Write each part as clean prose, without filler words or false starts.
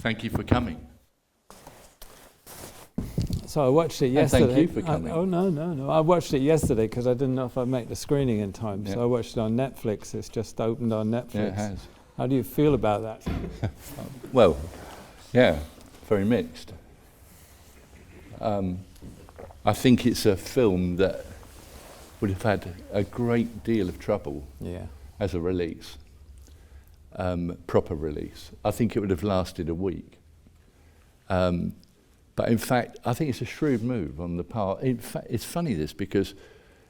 Thank you for coming. So I watched it yesterday. And thank you for coming. No. I watched it yesterday because I didn't know if I'd make the screening in time. Yeah. So I watched it on Netflix. It's just opened on Netflix. Yeah, it has. How do you feel about that? Well, yeah, very mixed. I think it's a film that would have had a great deal of trouble as a release, proper release. I think it would have lasted a week. But in fact, I think it's a shrewd move on the part. In fact, it's funny this because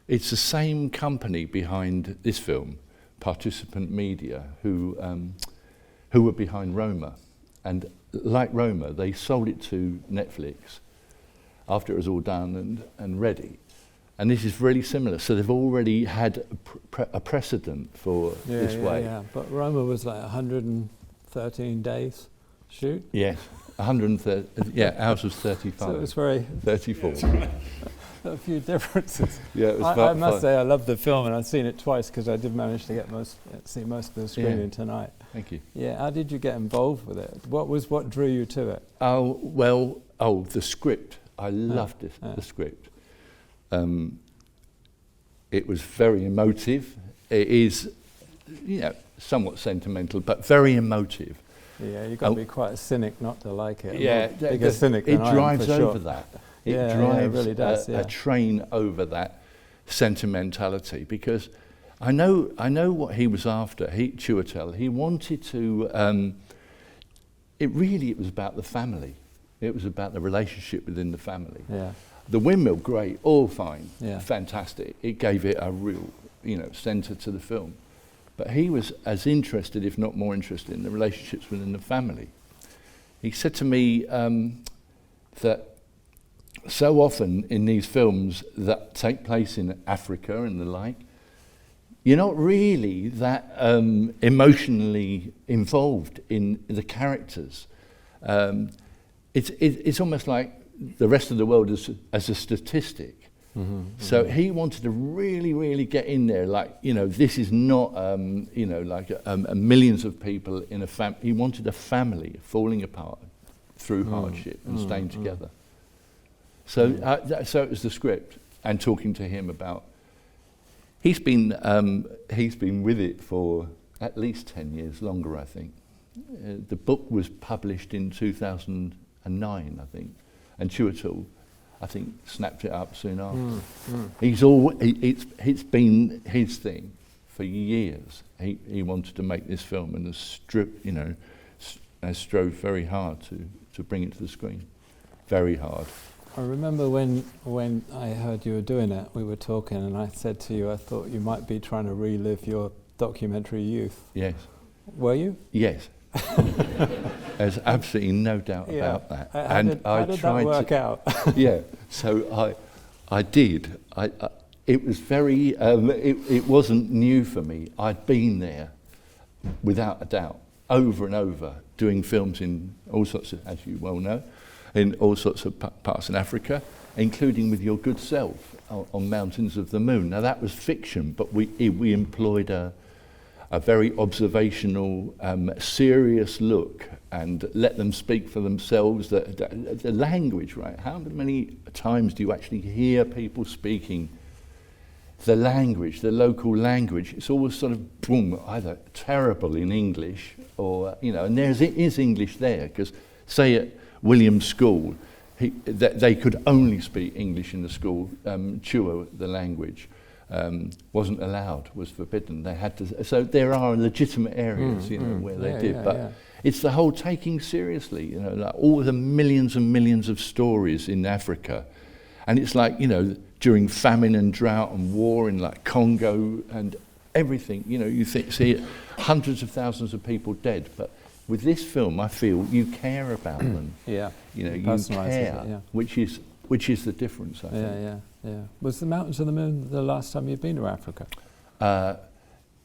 it's the same company behind this film, Participant Media, who were behind Roma. And like Roma, they sold it to Netflix after it was all done and ready. And this is really similar. So they've already had a precedent for this way. Yeah, but Roma was like 113 days shoot. Yes, 130. Yeah, ours was 35. So it was very 34. a few differences. Yeah, it was I must say I love the film, and I've seen it twice because I did manage to see most of the screening tonight. Thank you. Yeah, how did you get involved with it? What drew you to it? Oh well, the script. I loved the script. It was very emotive. It is, somewhat sentimental, but very emotive. Yeah, you've got to be quite a cynic not to like it. Yeah, bigger cynic than I am, it drives for over sure. that. It drives it really does, a train over that sentimentality, because I know what he was after. Chiwetel, he wanted to. It was about the family. It was about the relationship within the family. Yeah. The windmill, great, all fine, fantastic. It gave it a real, centre to the film. But he was as interested, if not more interested, in the relationships within the family. He said to me that so often in these films that take place in Africa and the like, you're not really that emotionally involved in the characters. It's almost like the rest of the world as a statistic. So he wanted to really, really get in there, this is not, millions of people in a family. He wanted a family falling apart through hardship and staying together. So it was the script and talking to him about. He's been with it for at least 10 years, longer, I think. The book was published in 2009, I think, and Chiwetel, I think, snapped it up soon after. It's been his thing for years. He wanted to make this film and has strove very hard to bring it to the screen. Very hard. I remember when I heard you were doing it, we were talking, and I said to you, I thought you might be trying to relive your documentary youth. Yes. Were you? Yes. There's absolutely no doubt about that. How did that work out? Yeah, so I did. It was very. It wasn't new for me. I'd been there, without a doubt, over and over, doing films in all sorts of, as you well know, in all sorts of parts in Africa, including with Your Good Self on Mountains of the Moon. Now that was fiction, but we employed a very observational, serious look and let them speak for themselves. The language, right? How many times do you actually hear people speaking the language, the local language? It's always sort of, boom, either terrible in English or, and it is English there, because say at Williams School, they could only speak English in the school. Chua, the language, wasn't allowed, was forbidden. They had to. So there are legitimate areas, where they did. But it's the whole taking seriously, like all the millions and millions of stories in Africa, and it's like during famine and drought and war in like Congo and everything. You see it, hundreds of thousands of people dead, but. With this film, I feel you care about them. You care, which is the difference, I think. Yeah. Was the Mountains of the Moon the last time you'd been to Africa?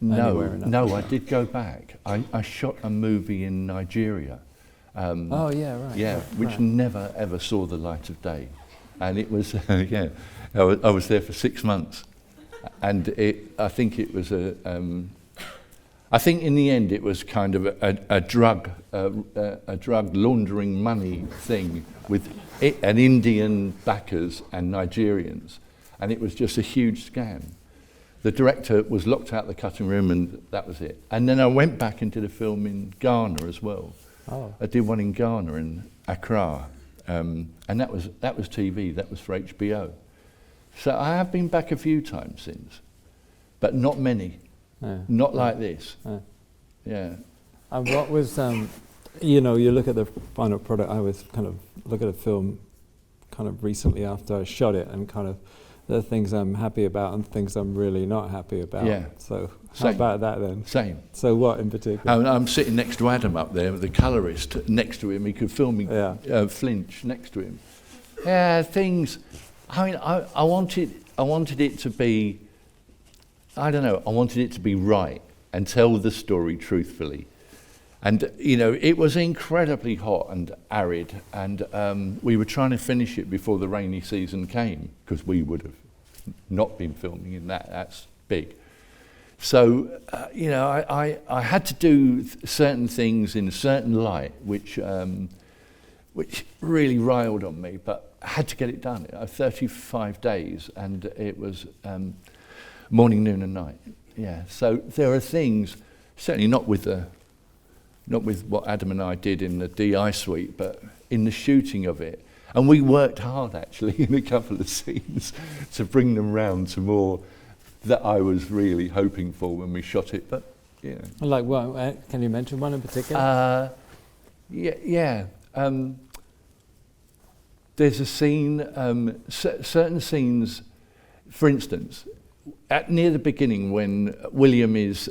No, I did go back. I shot a movie in Nigeria. Which never ever saw the light of day, and it was I was there for 6 months, and I think it was I think in the end it was kind of a drug laundering money thing with an Indian backers and Nigerians, and it was just a huge scam. The director was locked out the cutting room, and that was it. And then I went back and did a film in Ghana as well. Oh. I did one in Ghana, in Accra, and that was TV. That was for HBO. So I have been back a few times since, but not many. Yeah. Not like this. Yeah. Yeah. And what was, you know, you look at the final product. I was kind of look at a film kind of recently after I shot it, and kind of the things I'm happy about and things I'm really not happy about. Yeah. So how Same. about that then? Same. So what in particular? I'm sitting next to Adam up there, the colourist next to him. He could feel me flinch next to him. Yeah, things. I mean, I wanted it to be. I don't know. I wanted it to be right and tell the story truthfully. And you know, it was incredibly hot and arid, and we were trying to finish it before the rainy season came, because we would have not been filming in that. That's big. So you know, I had to do certain things in a certain light, which really riled on me, but I had to get it done. 35 days, and it was morning, noon, and night. Yeah. So there are things, certainly not with what Adam and I did in the DI suite, but in the shooting of it. And we worked hard, actually, in a couple of scenes to bring them round to more that I was really hoping for when we shot it. But, you know. Like what? Can you mention one in particular? Yeah. There's a scene, certain scenes, for instance, near the beginning when William is...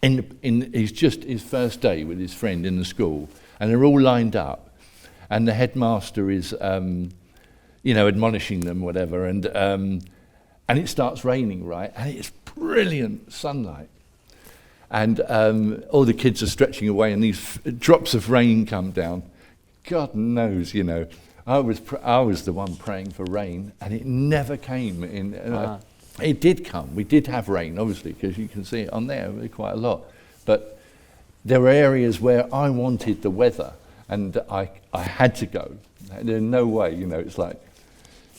he's just his first day with his friend in the school, and they're all lined up, and the headmaster is, you know, admonishing them, whatever, and it starts raining, right? And it's brilliant sunlight, and all the kids are stretching away, and these drops of rain come down. God knows, you know, I was the one praying for rain, and it never came in. It did come. We did have rain, obviously, because you can see it on there quite a lot. But there were areas where I wanted the weather, and I had to go. There's no way, you know, it's like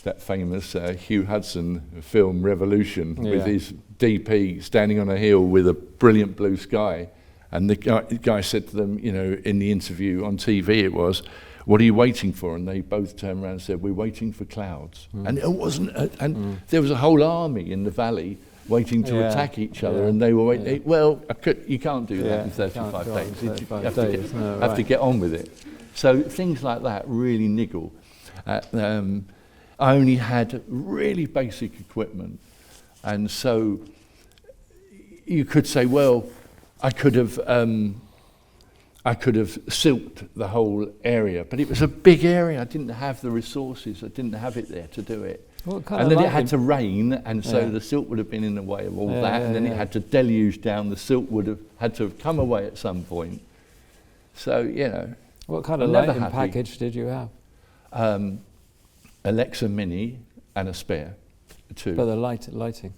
that famous Hugh Hudson film Revolution with his DP standing on a hill with a brilliant blue sky. And the guy said to them, you know, in the interview on TV it was, "What are you waiting for?" And they both turned around and said, "We're waiting for clouds." And it wasn't, there was a whole army in the valley waiting to attack each other, and they were waiting. Well, you can't do that in 35 days. You have to get on with it. So things like that really niggle. I only had really basic equipment, and so you could say, well, I could have silked the whole area, but it was a big area. I didn't have the resources. I didn't have it there to do it. And then it had to rain, and so the silk would have been in the way of all that, and then it had to deluge down. The silk would have had to have come away at some point. So, you know. What kind of lighting package did you have? Alexa Mini and a spare, two. For the lighting?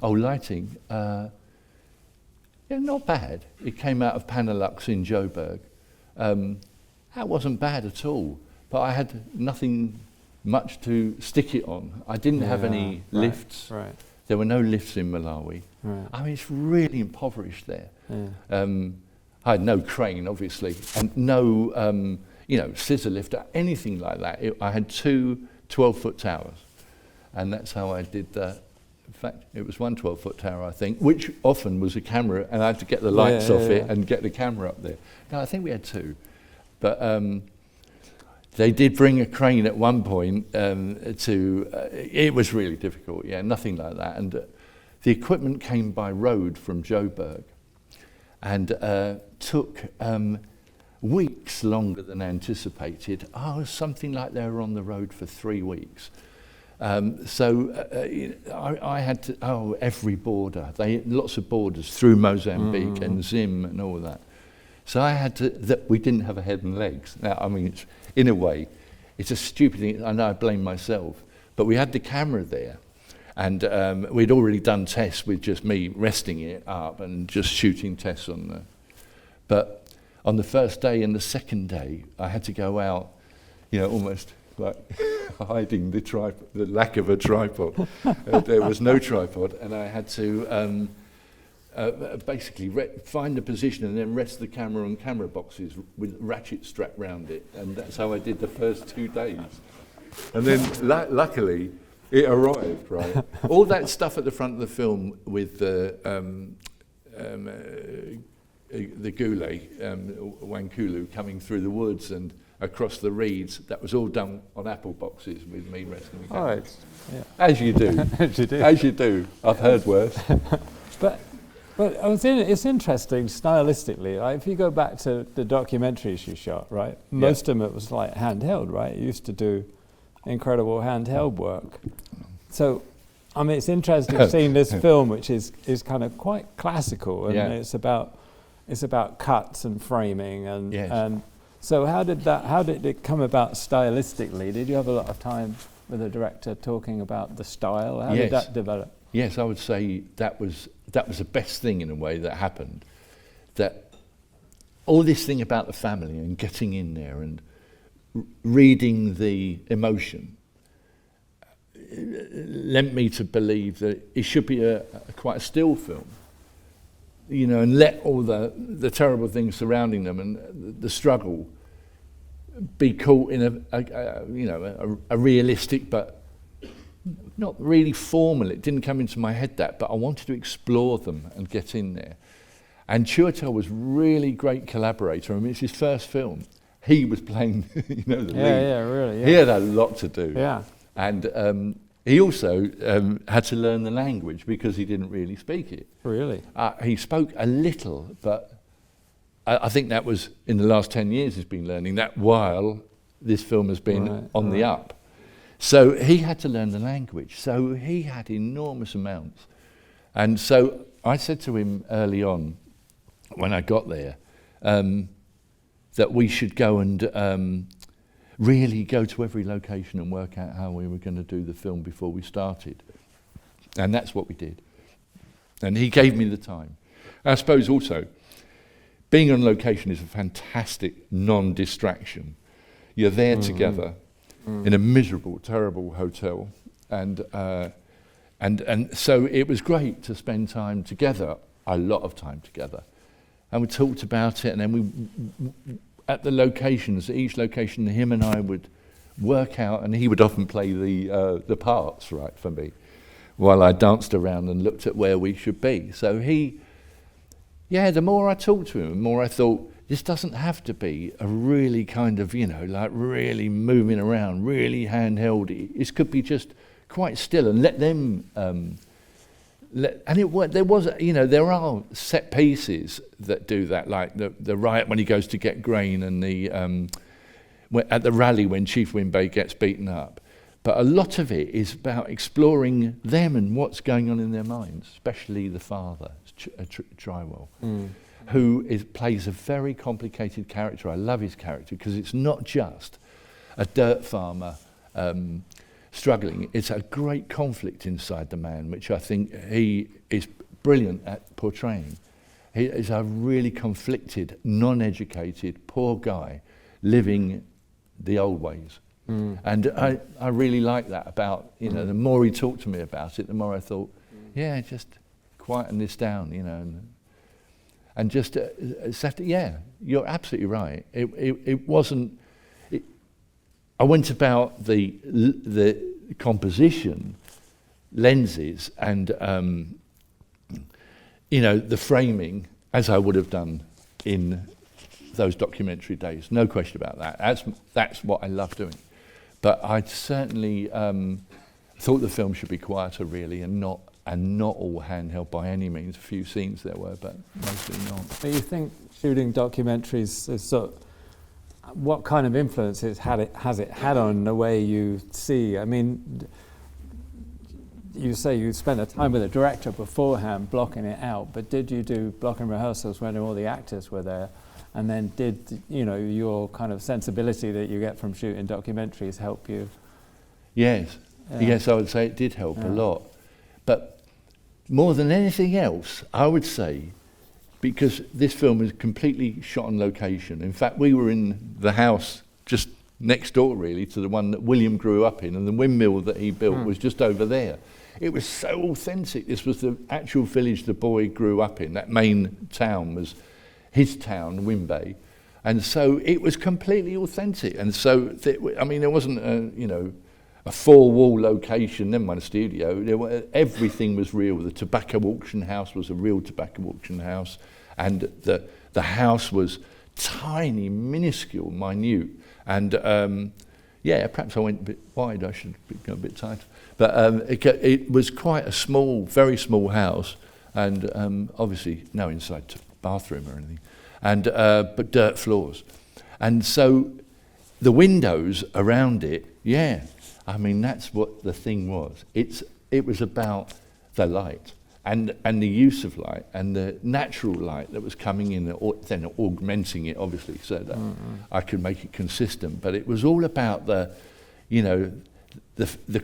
Oh, lighting. Yeah, not bad. It came out of Panelux in Joburg. That wasn't bad at all, but I had nothing much to stick it on. I didn't have any lifts. Right. There were no lifts in Malawi. Right. I mean, it's really impoverished there. Yeah. I had no crane, obviously, and no, you know, scissor lift or anything like that. I had two 12-foot towers, and that's how I did that. In fact, it was one 12-foot tower, I think, which often was a camera, and I had to get the lights off it and get the camera up there. No, I think we had two. But they did bring a crane at one point it was really difficult, nothing like that. And the equipment came by road from Joburg, and took weeks longer than anticipated. Something like they were on the road for 3 weeks. I had to, every border. Lots of borders through Mozambique and Zim and all that. So I had to, we didn't have a head and legs. Now, I mean, in a way, it's a stupid thing, and I blame myself. But we had the camera there, And we'd already done tests with just me resting it up and just shooting tests on the... But on the first day and the second day, I had to go out, you know, almost like hiding the lack of a tripod. There was no tripod, and I had to basically find the position and then rest the camera on camera boxes with ratchets strapped round it, and that's how I did the first 2 days. And then luckily it arrived, right? All that stuff at the front of the film with the goulet, Wankulu, coming through the woods and across the reeds, that was all done on apple boxes with me resting the camera. As you do. As you do. As you do. I've heard worse. But it's interesting stylistically. Like if you go back to the documentaries you shot, right? Most of them it was like handheld, right? You used to do incredible handheld work. So, I mean, it's interesting seeing this film, which is kind of quite classical, and it's about cuts and framing, and so how did it come about stylistically? Did you have a lot of time with the director talking about the style? How did that develop? Yes, I would say that was the best thing in a way that happened. That all this thing about the family and getting in there and reading the emotion led me to believe that it should be quite a still film, you know, and let all the terrible things surrounding them and the struggle be caught in a realistic but not really formal. It didn't come into my head that, but I wanted to explore them and get in there. And Chiwetel was really great collaborator. I mean, it's his first film. He was playing, the lead. Yeah, really. Yeah. He had a lot to do. Yeah. And he also had to learn the language because he didn't really speak it. Really? He spoke a little, but I think that was in the last 10 years he's been learning that while this film has been on the up. So he had to learn the language. So he had enormous amounts. And so I said to him early on, when I got there, that we should go and really go to every location and work out how we were going to do the film before we started. And that's what we did. And he gave me the time. I suppose also, being on location is a fantastic non-distraction. You're there together in a miserable, terrible hotel. And so it was great to spend time together, a lot of time together. And we talked about it, and then we, at the locations, each location, him and I would work out, and he would often play the parts, right, for me, while I danced around and looked at where we should be. So the more I talked to him, the more I thought, this doesn't have to be a really kind of, like really moving around, really handheld. This could be just quite still and let them... there are set pieces that do that, like the riot when he goes to get grain and at the rally when Chief Winbay gets beaten up. But a lot of it is about exploring them and what's going on in their minds, especially the father, Trywell, who plays a very complicated character. I love his character because it's not just a dirt farmer struggling. It's a great conflict inside the man, which I think he is brilliant at portraying. He is a really conflicted, non-educated, poor guy living the old ways. And I really like that about, the more he talked to me about it, the more I thought, just quieten this down, and just, you're absolutely right. It wasn't, I went about the composition, lenses, and the framing as I would have done in those documentary days. No question about that. That's what I love doing. But I certainly thought the film should be quieter, really, and not all handheld by any means. A few scenes there were, but mostly not. So you think shooting documentaries is what kind of influence has it had on the way you see? I mean, you say you spent a time with a director beforehand blocking it out, but did you do blocking rehearsals when all the actors were there? And then did, your kind of sensibility that you get from shooting documentaries help you? Yes, I would say it did help a lot. But more than anything else, I would say, because this film is completely shot on location. In fact, we were in the house just next door, really, to the one that William grew up in, and the windmill that he built was just over there. It was so authentic. This was the actual village the boy grew up in. That main town was his town, Wimbay. And so it was completely authentic. And so, I mean, there wasn't a four-wall location, never mind a studio. Everything was real. The tobacco auction house was a real tobacco auction house. And the house was tiny, minuscule, minute. And perhaps I went a bit wide. I should go a bit tighter. But it was quite a small, very small house. And obviously no inside bathroom or anything. And but dirt floors. And so the windows around it, I mean, that's what the thing was. It was about the light and the use of light and the natural light that was coming in, then augmenting it, obviously, so that I could make it consistent. But it was all about the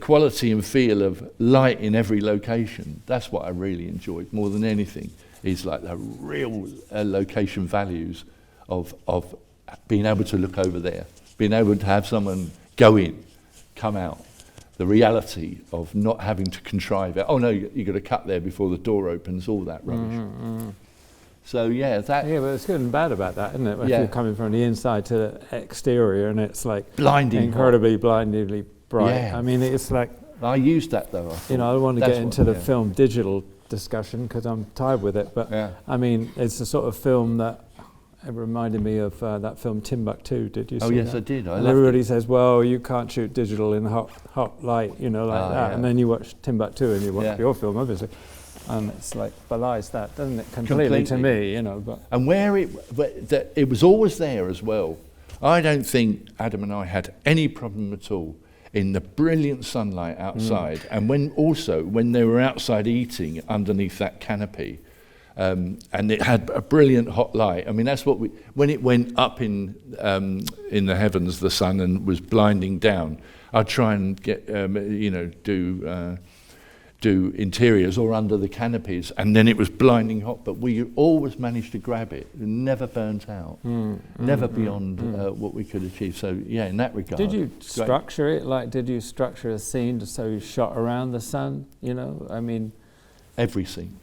quality and feel of light in every location. That's what I really enjoyed more than anything. Is like the real location values of being able to look over there, being able to have someone go in, come out, the reality of not having to contrive it. Oh no, you've got to cut there before the door opens, all that rubbish. So that. Yeah, but it's good and bad about that, isn't it? If you're coming from the inside to the exterior and it's like blinding, incredibly blindingly bright. Yeah. I mean, it's like. I used that though. I don't want to get into the film digital discussion because I'm tired with it, but I mean, it's the sort of film that it reminded me of that film Timbuktu. Did you see that? Oh yes, I did. And everybody says, well, you can't shoot digital in hot light, like that. Yeah. And then you watch Timbuktu and you watch your film, obviously. And it's like belies that, doesn't it? Completely to me, But and where it was always there as well. I don't think Adam and I had any problem at all in the brilliant sunlight outside, and when they were outside eating underneath that canopy, and it had a brilliant hot light. I mean, that's what when it went up in the heavens, the sun, and was blinding down, I'd try and get do interiors or under the canopies, and then it was blinding hot, but we always managed to grab it. It never burnt out, never beyond what we could achieve. So in that regard. Did you structure it? Like, did you structure a scene so you shot around the sun, I mean. Every scene.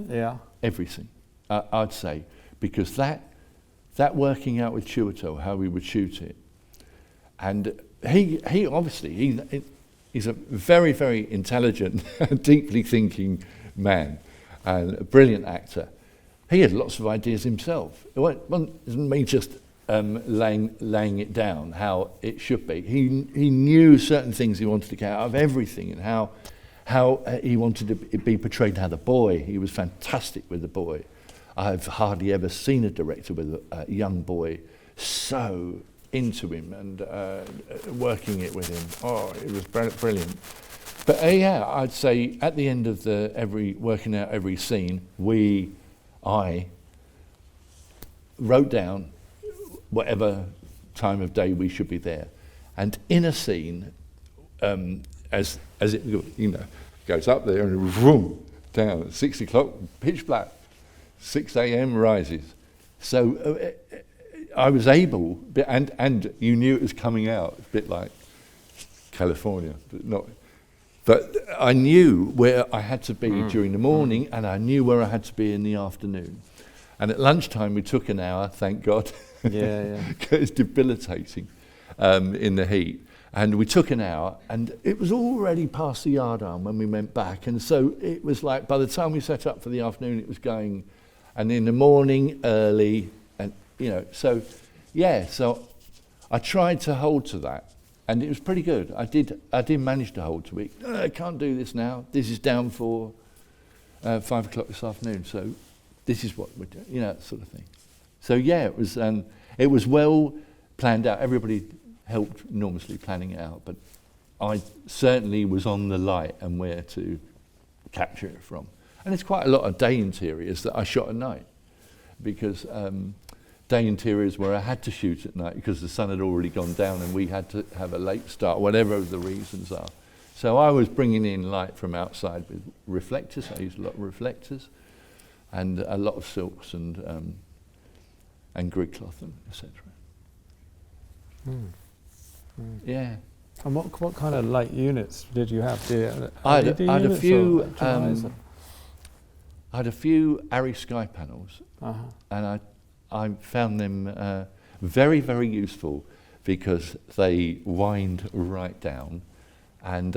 Yeah. Every scene, I'd say, because that working out with Chiwetel, how we would shoot it, and he obviously, he's a very, very intelligent, deeply thinking man and a brilliant actor. He had lots of ideas himself. It wasn't me just laying it down how it should be. He knew certain things he wanted to get out of everything, and how he wanted to be portrayed. How the boy, he was fantastic with the boy. I've hardly ever seen a director with a young boy so into him and working it with him. Oh, it was brilliant. But I'd say at the end of working out every scene, I wrote down whatever time of day we should be there. And in a scene, as it goes up there and vroom, down at 6 o'clock, pitch black, 6 a.m. rises. So I was able, and you knew it was coming out, a bit like California, but I knew where I had to be during the morning, and I knew where I had to be in the afternoon. And at lunchtime we took an hour, thank God. It's debilitating in the heat. And we took an hour, and it was already past the yardarm when we went back. And so it was like, by the time we set up for the afternoon, it was going, and in the morning, early, and so I tried to hold to that, and it was pretty good. I did manage to hold to it. I can't do this now. This is down for 5 o'clock this afternoon, so this is what we're doing, that sort of thing. So it was well planned out. Everybody helped enormously planning it out, but I certainly was on the light and where to capture it from. And it's quite a lot of day interiors that I shot at night, because day interiors where I had to shoot at night because the sun had already gone down and we had to have a late start, whatever the reasons are. So I was bringing in light from outside with reflectors. I used a lot of reflectors and a lot of silks and grid cloth and etc. Yeah. And what kind of light units did you have? I had a few. I had a few Arri Sky panels, and I found them very, very useful because they wind right down, and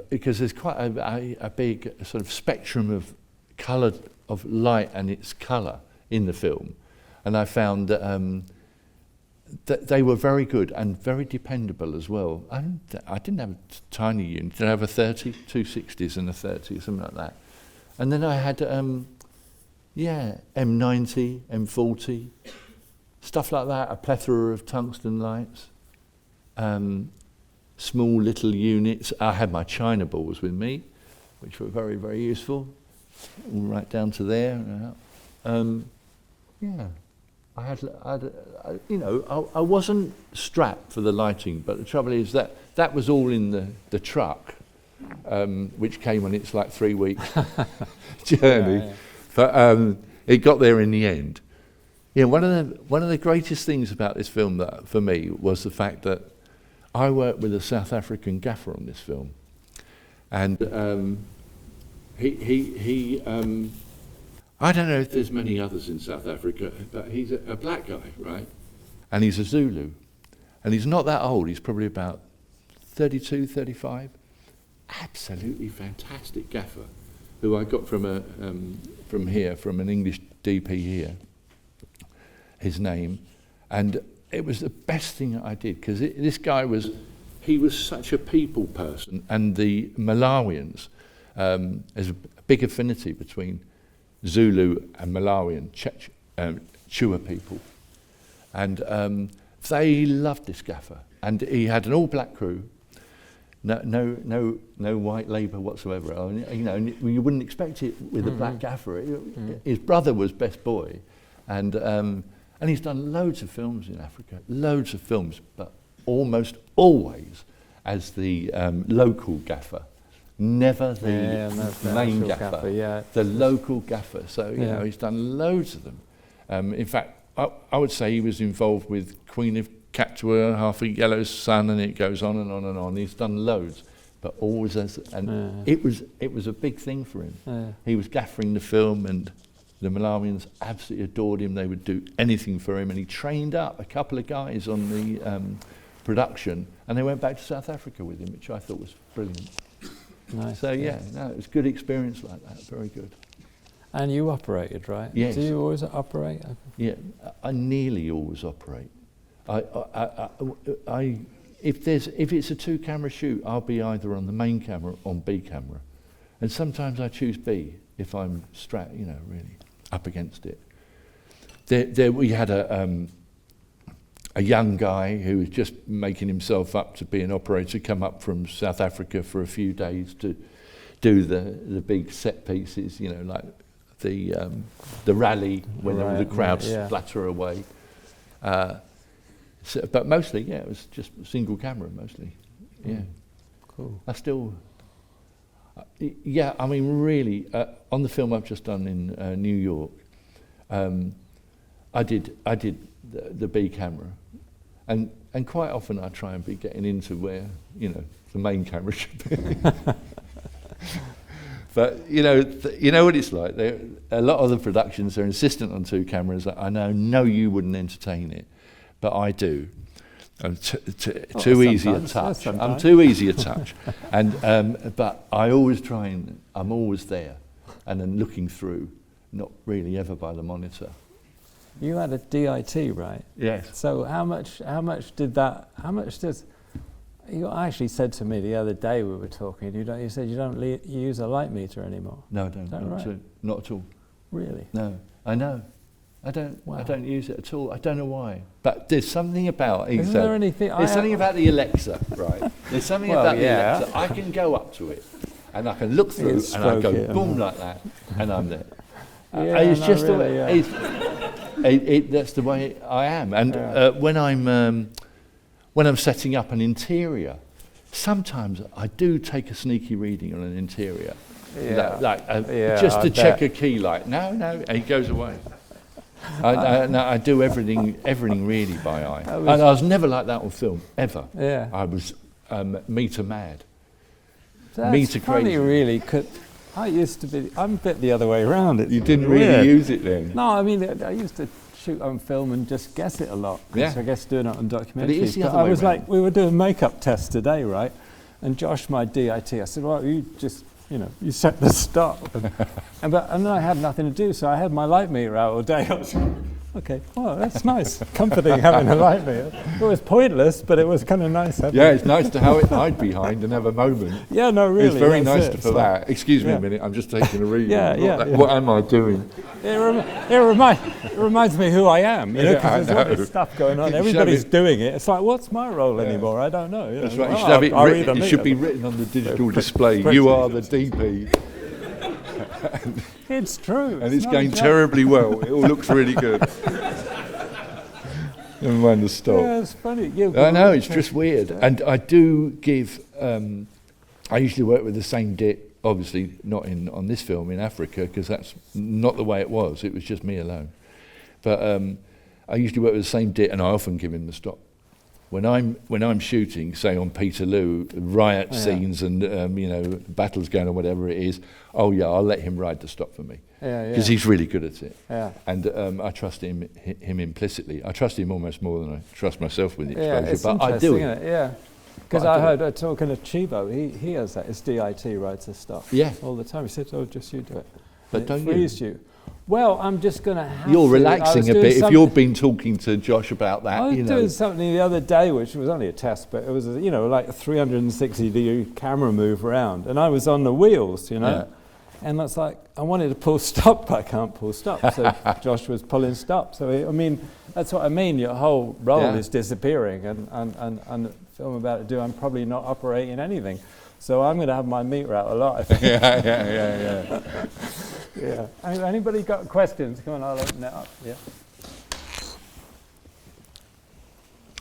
because there's quite a big sort of spectrum of colour, of light and its colour in the film, and I found that they were very good and very dependable as well. I didn't have a tiny unit. I have a 30, 260s and a 30, something like that. And then I had, M90, M40, stuff like that, a plethora of tungsten lights, small little units. I had my China balls with me, which were very, very useful, right down to there. I wasn't strapped for the lighting, but the trouble is that was all in the truck, which came on its 3-week journey. Yeah. But it got there in the end. Yeah, one of the greatest things about this film for me was the fact that I worked with a South African gaffer on this film, and he I don't know if there's many others in South Africa, but he's a black guy, right? And he's a Zulu. And he's not that old, he's probably about 32, 35. Absolutely fantastic gaffer, who I got from an English DP here, his name. And it was the best thing that I did, because this guy was such a people person, and the Malawians, there's a big affinity between Zulu and Malawian Chua people, and they loved this gaffer. And he had an all-black crew, no white labour whatsoever. You wouldn't expect it with a black gaffer. His brother was best boy, and he's done loads of films in Africa, loads of films, but almost always as the local gaffer. Never the main gaffer, the local gaffer. So, he's done loads of them. In fact, I would say he was involved with Queen of Katua, Half a Yellow Sun, and it goes on and on and on. He's done loads, but always it was a big thing for him. He was gaffering the film, and the Malawians absolutely adored him. They would do anything for him, and he trained up a couple of guys on the production, and they went back to South Africa with him, which I thought was brilliant. Nice. So it was a good experience like that, very good. And you operated, right? Yes. Do you always operate? Yeah, I nearly always operate. If it's a 2-camera shoot, I'll be either on the main camera or on B camera, and sometimes I choose B if I'm really up against it. We had a young guy who was just making himself up to be an operator, come up from South Africa for a few days to do the big set pieces, like the rally when the crowd splatter away. But mostly, it was just single camera mostly. Yeah. Cool. I still, really, on the film I've just done in New York, I did the B camera, and quite often I try and be getting into where the main camera should be. But you know what it's like. A lot of the productions are insistent on 2 cameras. I know you wouldn't entertain it, but I do. I'm too easy a touch. I'm too easy a touch, but I always try and I'm always there, and then looking through, not really ever by the monitor. You had a DIT, right? Yes. So how much does you actually said to me the other day we were talking, you said you don't use a light meter anymore. No, I don't. Not at all. Really? No, I know. I don't. Wow. I don't use it at all. I don't know why. But there's something about Isn't there anything? There's something about the Alexa, right? There's something about the Alexa. I can go up to it, and I can look through, and I go boom like that, and I'm there. It's just the way. That's the way I am. And when when I'm setting up an interior, sometimes I do take a sneaky reading on an interior. Just to check a key light. No, and he goes away. I do everything really by eye. And I was never like that on film, ever. Yeah. I was meter mad. That's meter funny, crazy. Really. I'm a bit the other way around. You didn't really use it then? No, I mean, I used to shoot on film and just guess it a lot. Yeah. So I guess doing it on documentaries. But it is the other I way was round. like, we were doing makeup tests today, right? And Josh, my DIT, I said, well, you just, you set the stop. and then I had nothing to do, so I had my light meter out all day. I was like, okay, well, that's nice. Comforting having a light meter. It was pointless, but it was kind of nice. It's nice to hide behind and have a moment. Yeah, no, really. It's very nice it. for that. Excuse me a minute, I'm just taking a reading. Yeah. What am I doing? It reminds me who I am, because there's all this stuff going on. Everybody's doing it. It's like, what's my role anymore? I don't know. That's right. You should have it written. It should be written on the digital display. You are the DP. It's true. And it's going terribly well. It all looks really good. Never mind the stop. Yeah, it's funny. I know, it's just weird. And I do give, I usually work with the same DIT, obviously not on this film in Africa, because that's not the way it was. It was just me alone. But I usually work with the same DIT, and I often give him the stop. When I'm shooting, say on Peterloo, riot scenes and battles going or whatever it is, I'll let him ride the stop for me, because he's really good at it. Yeah. And I trust him implicitly. I trust him almost more than I trust myself with the exposure. But I do it. Yeah. Because I heard talking to Chivo, he has that. His DIT rides the stop. Yeah. All the time. He said, "Oh, just you do it." But don't you? Well, I'm just going to have You're to. relaxing a bit. If you've been talking to Josh about that, I was doing something the other day, which was only a test, but it was, like a 360-degree camera move around, and I was on the wheels, and that's like, I wanted to pull stop, but I can't pull stop. So Josh was pulling stop. So that's what I mean. Your whole role is disappearing, and the film about to do, I'm probably not operating anything. So I'm going to have my meter out a lot, I think. Yeah. Anybody got questions? Come on, I'll open it up. Yeah.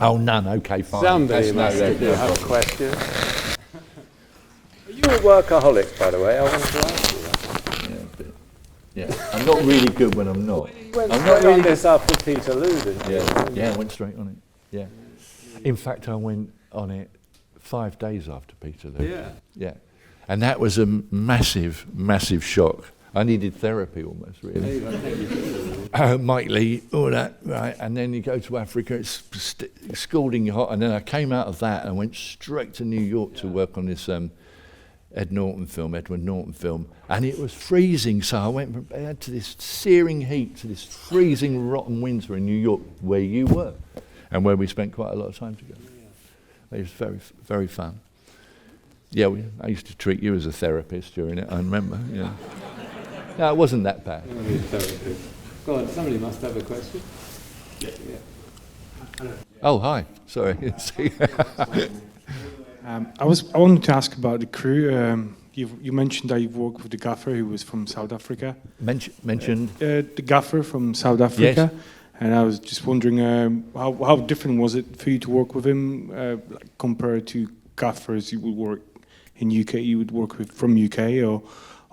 Oh, none. Okay, fine. Somebody must have a question. Are you a workaholic, by the way? I wanted to ask you that. Yeah. I'm not really good when I'm not. I'm not really this up with Peter Luden. Yeah, I went straight on it. Yeah. In fact, I went on it 5 days after Peterloo. Yeah. And that was a massive, massive shock. I needed therapy almost, really. Mike Lee, all that, right? And then you go to Africa, it's scalding hot. And then I came out of that and went straight to New York to work on this Edward Norton film. And it was freezing, so I went to this searing heat, to this freezing, rotten winter in New York, where you were, and where we spent quite a lot of time together. It was very, very fun. Yeah, I used to treat you as a therapist during it, I remember. No, it wasn't that bad. Go on, somebody must have a question. Oh, hi. Sorry. I wanted to ask about the crew. You mentioned that you've worked with the gaffer who was from South Africa. Mentioned? The gaffer from South Africa. Yes. And I was just wondering, how different was it for you to work with him compared to gaffers you would work in UK? You would work with from UK, or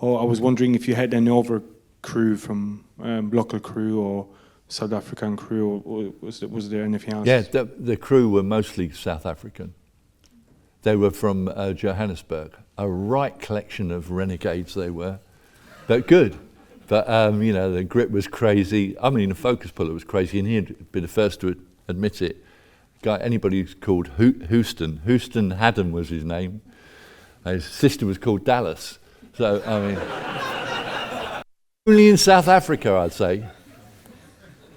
I was wondering if you had any other crew from local crew or South African crew, or was there anything else? Yeah, the crew were mostly South African. They were from Johannesburg. A right collection of renegades they were, but good. But, the grip was crazy. I mean, the focus puller was crazy, and he'd be the first to admit it. Anybody who's called Houston Haddon was his name. His sister was called Dallas. So, only in South Africa, I'd say,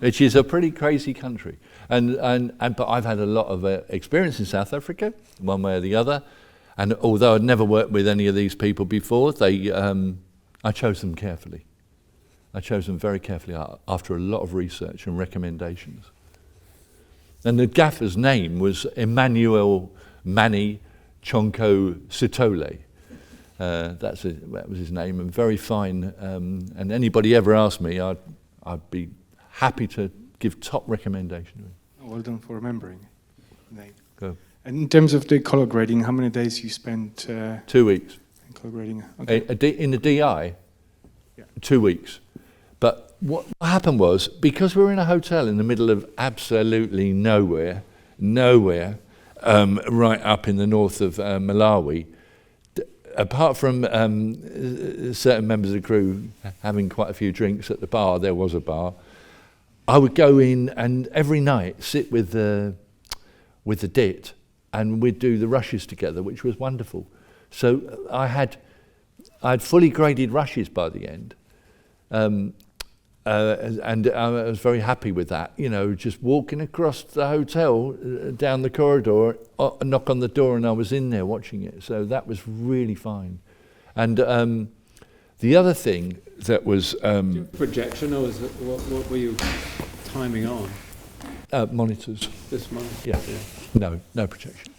which is a pretty crazy country. But I've had a lot of experience in South Africa, one way or the other. And although I'd never worked with any of these people before, I chose them carefully. I chose them very carefully after a lot of research and recommendations. And the gaffer's name was Emmanuel Mani Chonko Sitole. That was his name, and very fine. And anybody ever asked me, I'd be happy to give top recommendation to him. Well done for remembering the name. Cool. And in terms of the color grading, how many days you spent 2 weeks. in color grading? Okay. In the DI, Yeah. 2 weeks. But what happened was, because we were in a hotel in the middle of absolutely nowhere, right up in the north of Malawi, apart from certain members of the crew having quite a few drinks at the bar, there was a bar, I would go in and every night sit with the DIT and we'd do the rushes together, which was wonderful. So I had fully graded rushes by the end. And I was very happy with that, you know, just walking across the hotel, down the corridor, knock on the door, and I was in there watching it. So that was really fine. And the other thing that was... projection, or was it, what were you timing on? monitors. This month? Yeah. No projection.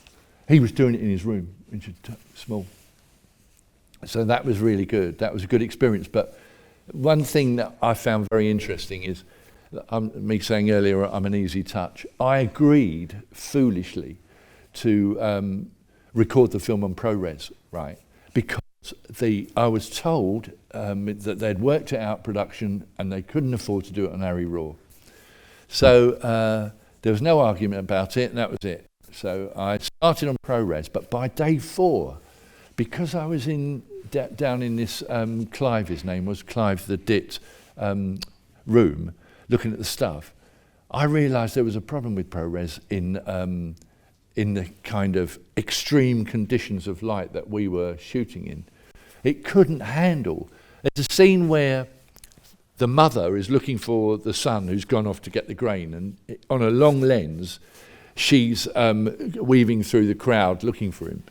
He was doing it in his room, which is small. So that was really good. That was a good experience. But one thing that I found very interesting is, me saying earlier I'm an easy touch. I agreed foolishly to record the film on ProRes, right? Because I was told that they'd worked it out production and they couldn't afford to do it on Arri Raw. So there was no argument about it, and that was it. So I started on ProRes, but by day 4, because I was down in this, Clive, his name was, Clive the DIT room, looking at the stuff, I realised there was a problem with ProRes in the kind of extreme conditions of light that we were shooting in. It couldn't handle. There's a scene where the mother is looking for the son who's gone off to get the grain, and on a long lens, she's weaving through the crowd looking for him.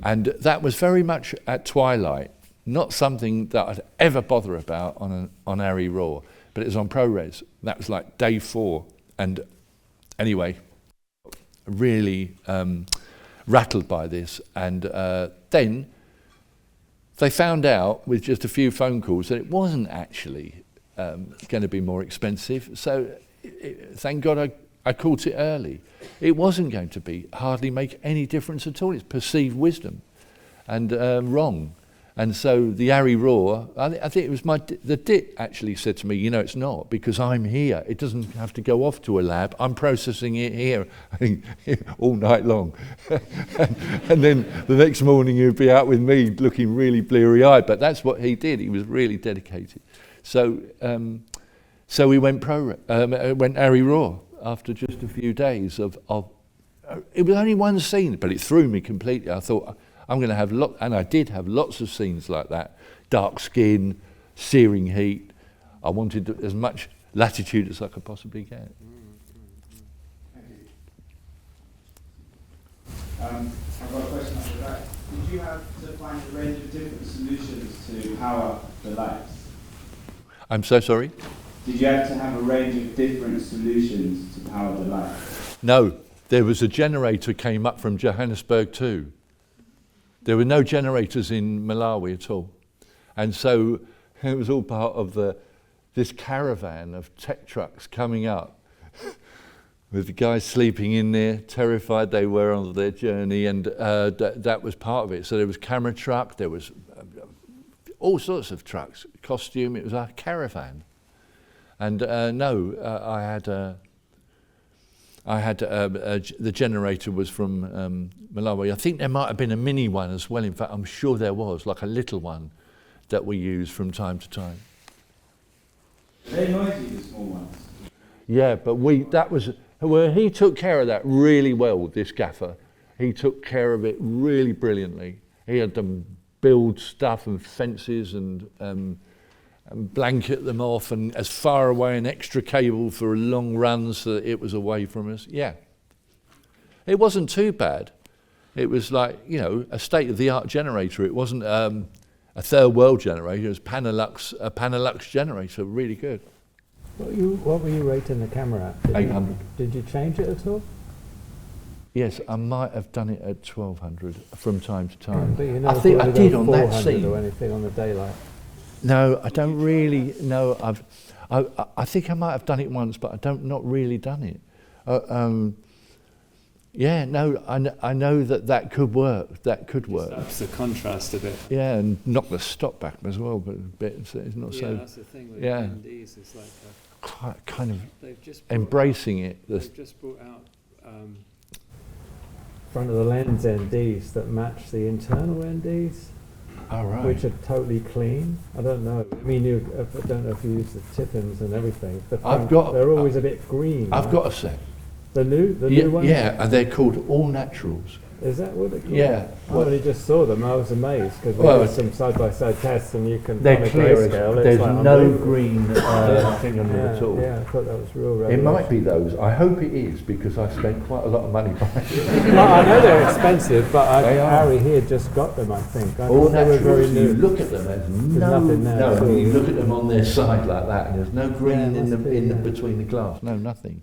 And that was very much at twilight, not something that I'd ever bother about on Arri Raw, but it was on ProRes. That was like day 4. And anyway, really rattled by this. And then they found out with just a few phone calls that it wasn't actually going to be more expensive. So thank God I caught it early. It wasn't going to hardly make any difference at all. It's perceived wisdom and wrong. And so the Arri Raw, I think it was the DIT actually said to me, you know, it's not, because I'm here. It doesn't have to go off to a lab. I'm processing it here all night long. and then the next morning he'd be out with me looking really bleary-eyed. But that's what he did. He was really dedicated. So we went Arri Raw after just a few days of it was only one scene, but it threw me completely. I thought, I'm going to have and I did have lots of scenes like that. Dark skin, searing heat. I wanted as much latitude as I could possibly get. Thank you. I've got a question after that. Did you have to find a range of different solutions to power the lights? I'm so sorry? Did you have to have a range of different solutions to power the lights? No, there was a generator came up from Johannesburg too. There were no generators in Malawi at all. And so it was all part of this caravan of tech trucks coming up with the guys sleeping in there, terrified they were on their journey, and that was part of it. So there was camera truck, there was all sorts of trucks, costume, it was a caravan. And the generator was from Malawi. I think there might have been a mini one as well. In fact, I'm sure there was, like a little one that we use from time to time. Are they noisy, the small ones? Yeah, but he took care of that really well, this gaffer. He took care of it really brilliantly. He had them build stuff and fences and blanket them off, and as far away an extra cable for a long run so that it was away from us. Yeah. It wasn't too bad. It was like, you know, a state-of-the-art generator. It wasn't a third world generator. It was a Panelux generator, really good. What were you rating the camera at? 800. Did you change it at all? Yes, I might have done it at 1200 from time to time. But you know, I think I did on that 400 scene. or anything on the daylight. No, I don't really know. I think I might have done it once, but not really done it. Yeah, no, I know that could work. That could work. Ups the contrast a bit. Yeah, and knock the stop back as well, but a bit, so it's not Yeah, so. that's the thing with Yeah. NDs. It's like Quite kind of they've just brought embracing it. They've just brought out front of the lens NDs that match the internal NDs, All right. which are totally clean. I don't know. I mean, I don't know if you use the tip-ins and everything. They're always a bit green. I've right? got a set. The new one. Yeah, and they're called All Naturals. Is that what they're called? Yeah. I only just saw them. I was amazed because Well, we did some side-by-side tests, and you can. They're on a clear. grayscale, it's There's like no unbelievable. green thing on them at all. Yeah, I thought that was real. It might be those. I hope it is because I spent quite a lot of money buying them. Well, I know they're expensive, but They are. Harry here just got them, I think. I All thought they were very Naturals. You new. look at them. There's nothing there no. at all. You look at them on their side like that, and there's no green must be, yeah. between the glass. No, nothing.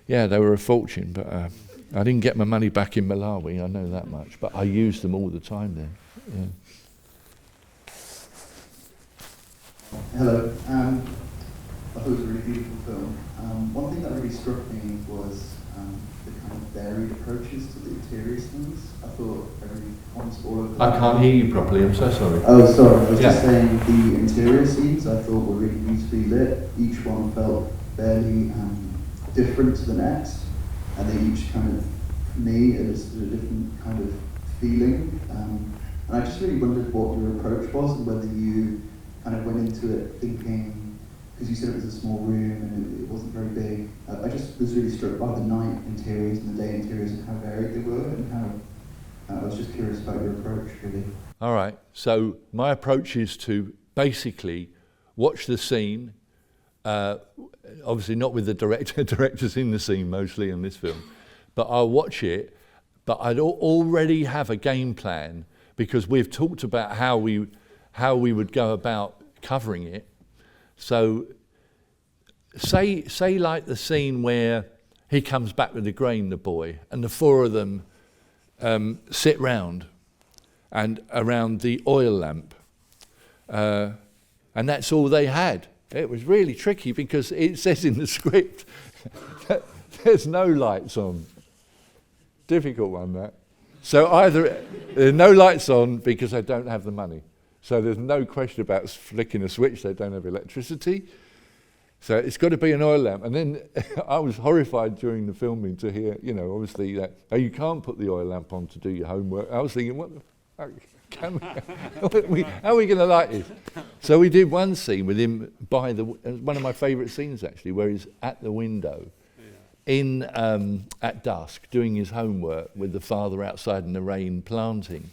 Yeah, they were a fortune, but I didn't get my money back in Malawi. I know that much, but I used them all the time there. Yeah. Hello. I thought it was a really beautiful film. One thing that really struck me was the kind of varied approaches to the interior scenes. I thought almost all of them. I can't hear you properly. I'm so sorry. Oh, sorry. I was just Yeah. saying the interior scenes I thought were really beautifully lit. Each one felt fairly different to the next, and they each kind of, for me, elicited a different kind of feeling. And I just really wondered what your approach was and whether you kind of went into it thinking, because you said it was a small room and it wasn't very big. I just was really struck by the night interiors and the day interiors and how varied they were, and how I was just curious about your approach, really. All right. So my approach is to basically watch the scene. Obviously not with the director's in the scene mostly in this film, but I'll watch it, but I'd already have a game plan because we've talked about how we would go about covering it. So say like the scene where he comes back with the grain, the boy, and the four of them sit round and around the oil lamp, and that's all they had. It was really tricky because it says in the script that there's no lights on. Difficult one, that. So either there are no lights on because they don't have the money. So there's no question about flicking a switch, they don't have electricity. So it's got to be an oil lamp. And then I was horrified during the filming to hear, obviously that, oh, you can't put the oil lamp on to do your homework. I was thinking, what the fuck? How are we going to light this? So we did one scene with him by the. It was one of my favourite scenes actually, where he's at the window, at dusk, doing his homework with the father outside in the rain planting,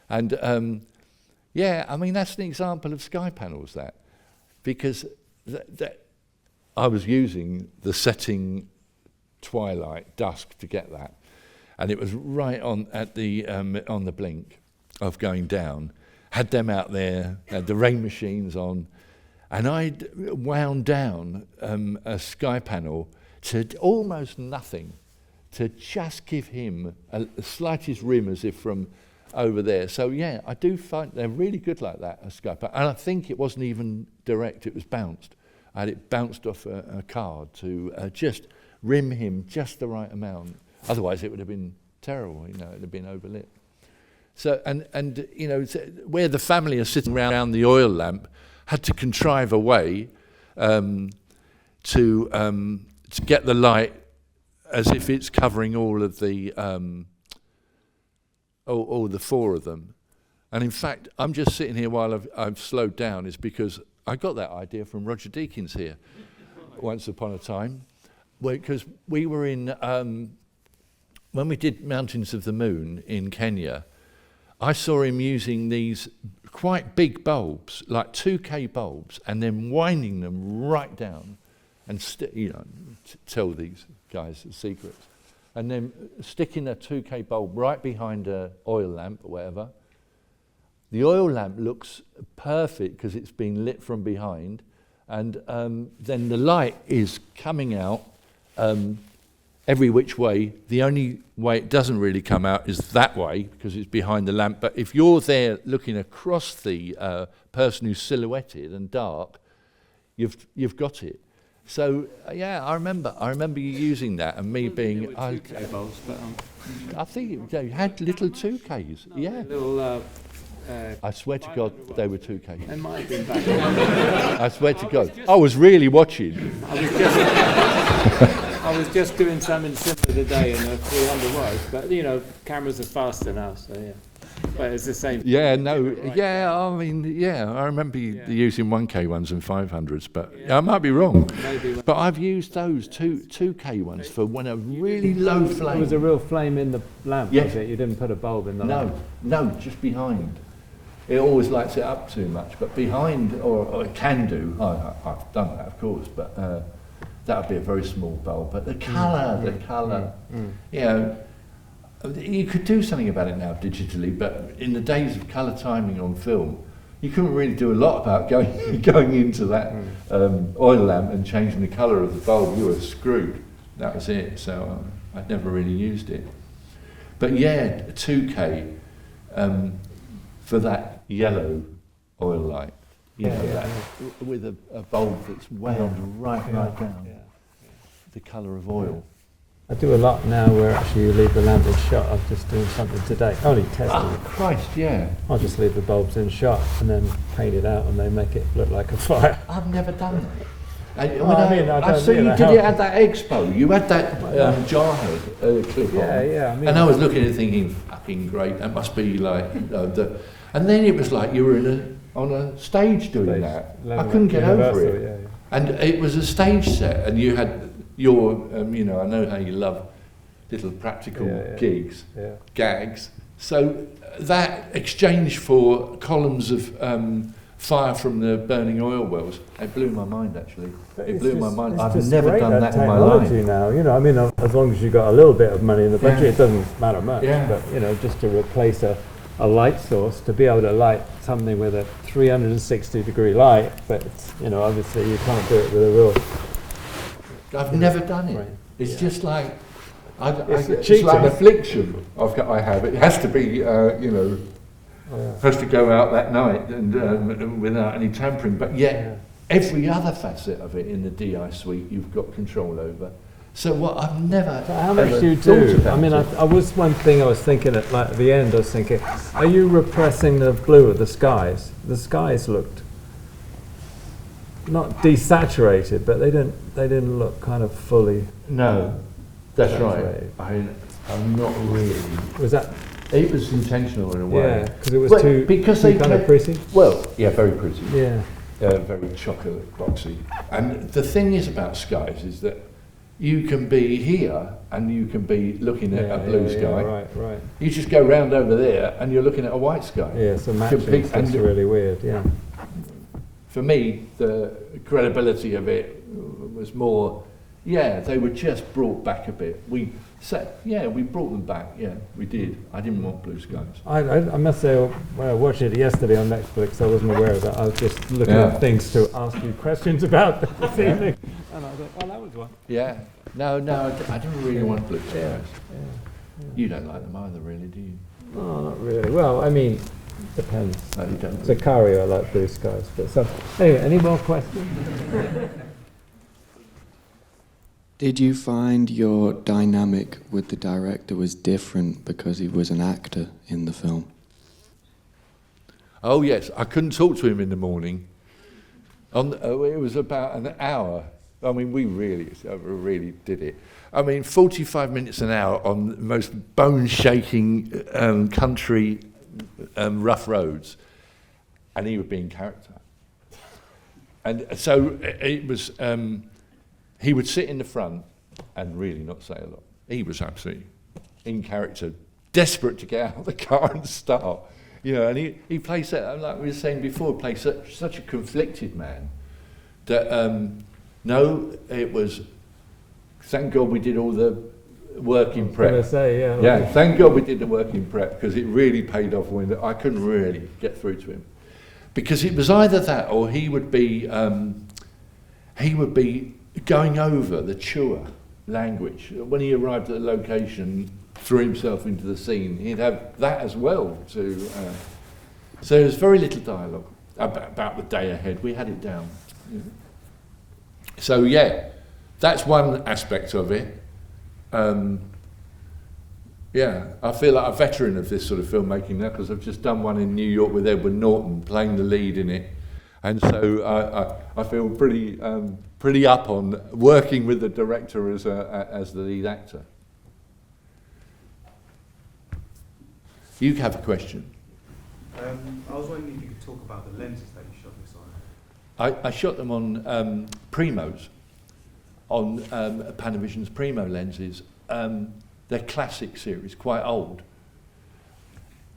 and I mean that's an example of sky panels that, because that I was using the setting twilight dusk to get that, and it was right on at the on the blink of going down, had them out there, had the rain machines on, and I'd wound down a sky panel to almost nothing, to just give him a slightest rim as if from over there. So yeah, I do find they're really good like that, a sky panel. And I think it wasn't even direct, it was bounced. I had it bounced off a card to just rim him just the right amount. Otherwise it would have been terrible, it would have been overlit. So, and where the family are sitting around the oil lamp, had to contrive a way to get the light as if it's covering all of the all the four of them. And in fact, I'm just sitting here while I've slowed down is because I got that idea from Roger Deakins here once upon a time, because we were in when we did Mountains of the Moon in Kenya. I saw him using these quite big bulbs, like 2K bulbs, and then winding them right down and tell these guys the secrets. And then sticking a 2K bulb right behind an oil lamp or whatever. The oil lamp looks perfect because it's been lit from behind, and then the light is coming out every which way. The only way it doesn't really come out is that way because it's behind the lamp. But if you're there looking across the person who's silhouetted and dark, you've got it. So yeah, I remember you using that and me being. I bulbs, but I think they had little 2Ks. Yeah. little. I swear to God, they were 2Ks. They might have been back. I swear to God, I was really watching. I was just doing something similar today in a 300 watts, but you know, cameras are faster now, so yeah. But it's the same. Yeah, no, yeah, I mean, yeah, I remember using 1K ones and 500s, but I might be wrong. But I've used those 2K ones for when a really low flame. There was a real flame in the lamp, was it? You didn't put a bulb in the lamp? No, just behind. It always lights it up too much, but behind, or it can do. I've done that, of course, but that would be a very small bulb. But the colour, you know, you could do something about it now digitally, but in the days of colour timing on film, you couldn't really do a lot about going into that oil lamp and changing the colour of the bulb. You were screwed. That was it. So I'd never really used it. But yeah, 2K for that yellow oil light, you know, that, with a bulb that's wound right down, the colour of oil. I do a lot now where actually you leave the lamp in shot. I'm just doing something today, only testing it. Christ, yeah. I'll just leave the bulbs in shot and then paint it out and they make it look like a fire. I've never done that. I saw you did it at that expo. You had that Jarhead clip on. Yeah. And I was looking at it thinking, fucking great, that must be like, and then it was like you were on a stage doing that. I couldn't get over it. Yeah. And it was a stage set, and you had your, you know, I know how you love little practical gigs, gags. So that exchange for columns of fire from the burning oil wells, it blew my mind actually. It blew my mind. I've never done that in my life. Now, you know, I mean, as long as you've got a little bit of money in the budget, it doesn't matter much. But you know, just to replace a light source, to be able to light something with a 360-degree light, but it's, you know, obviously you can't do it with a real. I've never done it. Right. It's just like it's cheating. like an affliction I have. It has to be, you know, has to go out that night and without any tampering. But yet, every other facet of it in the DI suite, you've got control over. So what I've never. So how much do you do? I mean, I was one thing I was thinking at the end. I was thinking, are you repressing the blue of the skies? The skies looked not desaturated, but they didn't look kind of fully. No, that's right. I'm not really. Was that? It was intentional in a way. Yeah, because it was too kind of pretty. Well, yeah, very pretty. Yeah. Very chocolate boxy. And the thing is about skies is that you can be here and you can be looking at a blue sky. Right. You just go round over there and you're looking at a white sky. Yeah, so matching is really weird. Yeah. For me, the credibility of it was more. Yeah, they were just brought back a bit. We brought them back. Yeah, we did. I didn't want blue skies. I must say, when I watched it yesterday on Netflix, I wasn't aware of that. I was just looking at things to ask you questions about this evening, and I thought, oh, that was one. Yeah. No, I didn't really want blue skies. Yeah. You don't like them either, really, do you? Oh, not really. Well, I mean, depends. No, you don't. Sicario, I like blue skies. But so, anyway, any more questions? Did you find your dynamic with the director was different because he was an actor in the film? Oh yes, I couldn't talk to him in the morning. It was about an hour. I mean, we really did it. I mean, 45 minutes an hour on the most bone-shaking country rough roads, and he would be in character. And so it was. He would sit in the front and really not say a lot. He was absolutely in character, desperate to get out of the car and start. You know, and he plays that, like we were saying before, plays such a conflicted man that, it was, thank God we did all the work in prep. Thank God we did the work in prep, because it really paid off when I couldn't really get through to him. Because it was either that or he would be going over the Chua language. When he arrived at the location, threw himself into the scene, he'd have that as well. So there was very little dialogue about the day ahead. We had it down. So yeah, that's one aspect of it. Yeah, I feel like a veteran of this sort of filmmaking now because I've just done one in New York with Edward Norton playing the lead in it, and so I feel pretty up on working with the director as the lead actor. You have a question. I was wondering if you could talk about the lenses that you shot this on. I shot them on Primos, on Panavision's Primo lenses. They're classic series, quite old.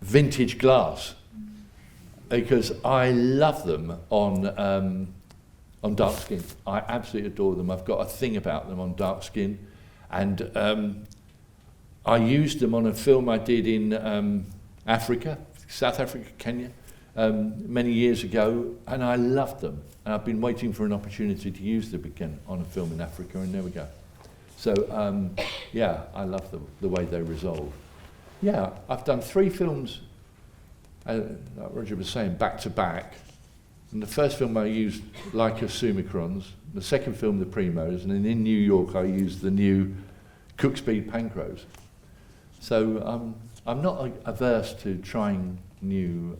Vintage glass, because I love them on dark skin. I absolutely adore them. I've got a thing about them on dark skin, and I used them on a film I did in Africa, South Africa, Kenya, many years ago, and I loved them. And I've been waiting for an opportunity to use them again on a film in Africa, and there we go. So, yeah, I love the way they resolve. Yeah, I've done 3 films, like Roger was saying, back to back. And the first film I used Leica Summicrons, the second film the Primos, and then in New York I used the new Cook Speed Pancros. So I'm not averse to trying new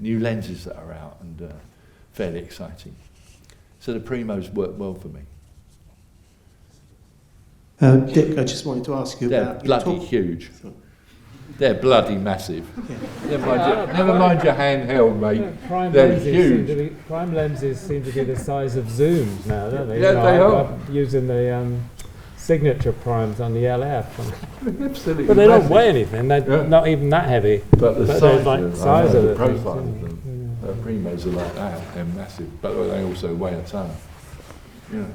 lenses that are out and fairly exciting. So the Primos work well for me. Dick, I just wanted to ask you They're about... bloody huge. They're bloody massive. Yeah. Never mind your handheld, mate. Yeah, They're huge. Prime lenses seem to be the size of zooms now, don't they? Yeah, they are. I'm using the signature primes on the LF. Absolutely. But they don't massive. weigh anything. They're not even that heavy. But the size of the the profile things, of them. Primos are like that. They're massive, but they also weigh a ton. Yeah.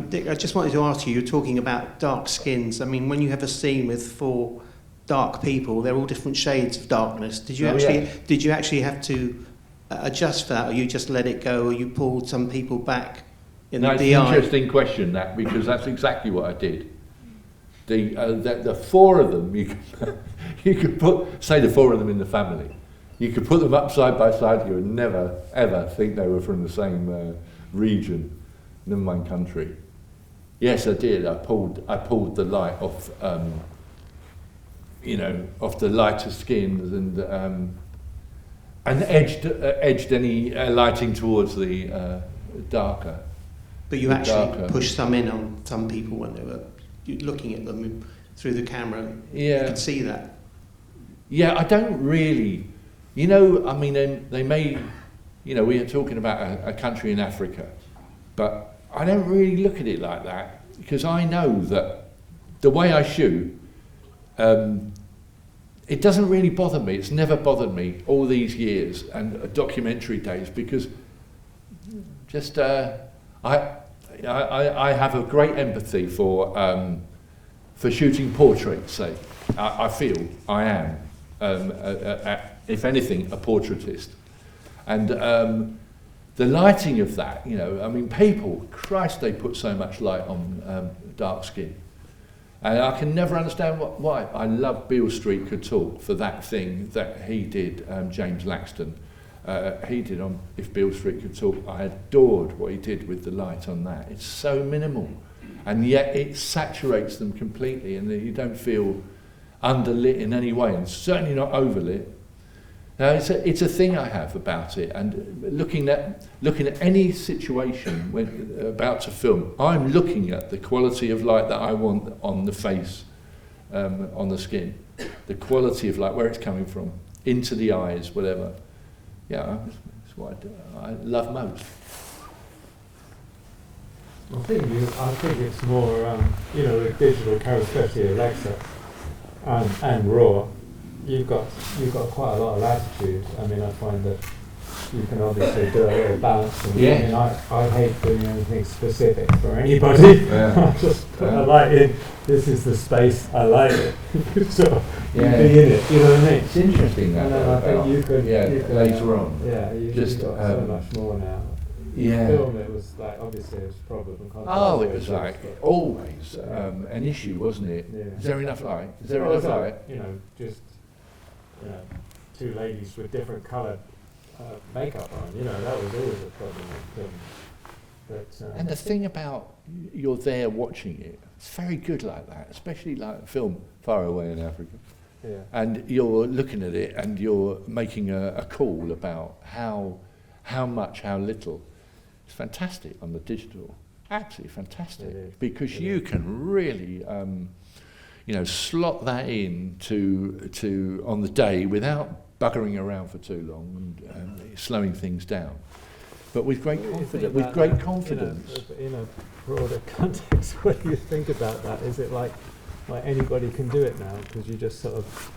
Dick, I just wanted to ask you, you're talking about dark skins. I mean, when you have a scene with 4 dark people, they're all different shades of darkness. Did you actually have to adjust for that, or you just let it go, or you pulled some people back in the DI? It's an interesting question, that, because that's exactly what I did. The 4 of them, you could put, say the 4 of them in the family, you could put them up side by side, you would never ever think they were from the same region, never mind country. Yes, I did. I pulled the light off, off the lighter skins and edged any lighting towards the darker. But you actually pushed some in on some people when they were looking at them through the camera. Yeah. You could see that. Yeah, I don't really. I mean, they may. We are talking about a country in Africa, but I don't really look at it like that, because I know that the way I shoot, it doesn't really bother me. It's never bothered me all these years and documentary days, because just I have a great empathy for shooting portraits. Say, I feel I am, if anything, a portraitist, and the lighting of that. I mean, people, Christ, they put so much light on dark skin. And I can never understand why. I love Beale Street Could Talk for that thing that he did, James Laxton. He did on If Beale Street Could Talk. I adored what he did with the light on that. It's so minimal, and yet it saturates them completely, and you don't feel underlit in any way, and certainly not overlit. Now, it's a thing I have about it, and looking at any situation when about to film, I'm looking at the quality of light that I want on the face, on the skin, the quality of light, where it's coming from, into the eyes, whatever. Yeah, that's what I do. I love most. I think it's more, with digital camera, especially Alexa and RAW. You've got quite a lot of latitude. I mean, I find that you can obviously do a little balance. And Yeah. I mean, I hate doing anything specific for anybody. Yeah. I just put a light in. This is the space. I like it. So you Yeah. be in it. You know what I mean? It's interesting that. And then I think you could. Later on. Yeah, you've Just, got so much more now. Yeah. Film, it was like obviously it was problem and contrast. Oh, it was like always an issue, wasn't it? Yeah. Is there enough light? Is there Well, enough it's light? like, just 2 ladies with different coloured makeup on. That was always a problem with film. But, And the thing about you're there watching it, it's very good like that, especially like a film Far Away in Africa. yeah. And you're looking at it and you're making a call about how much, how little. It's fantastic on the digital, absolutely fantastic, It is. because It you is. can really, slot that in to on the day without buggering around for too long and slowing things down. But with great confidence, with great confidence. In a broader context, what do you think about that? Is it like anybody can do it now? Because you just sort of,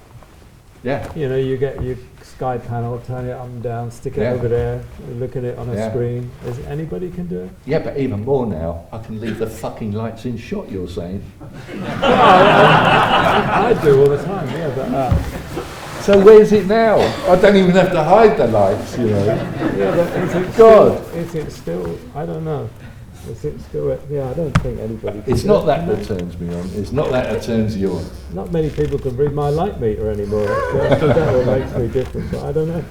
Yeah. you get your sky panel, turn it up and down, stick it Yeah. over there, look at it on a Yeah. screen. Is it anybody can do it? Yeah, but even more now, I can leave the fucking lights in shot, you're saying. I do all the time, yeah, but So where's it now? I don't even have to hide the lights, yeah, but is it God. Still, is it still? I don't know. Is it still? Yeah, I don't think anybody. Can It's do not it, that can that they? turns me on. It's not that that turns you on. Not many people can read my light meter anymore. Actually. I think that what makes me different, but I don't know.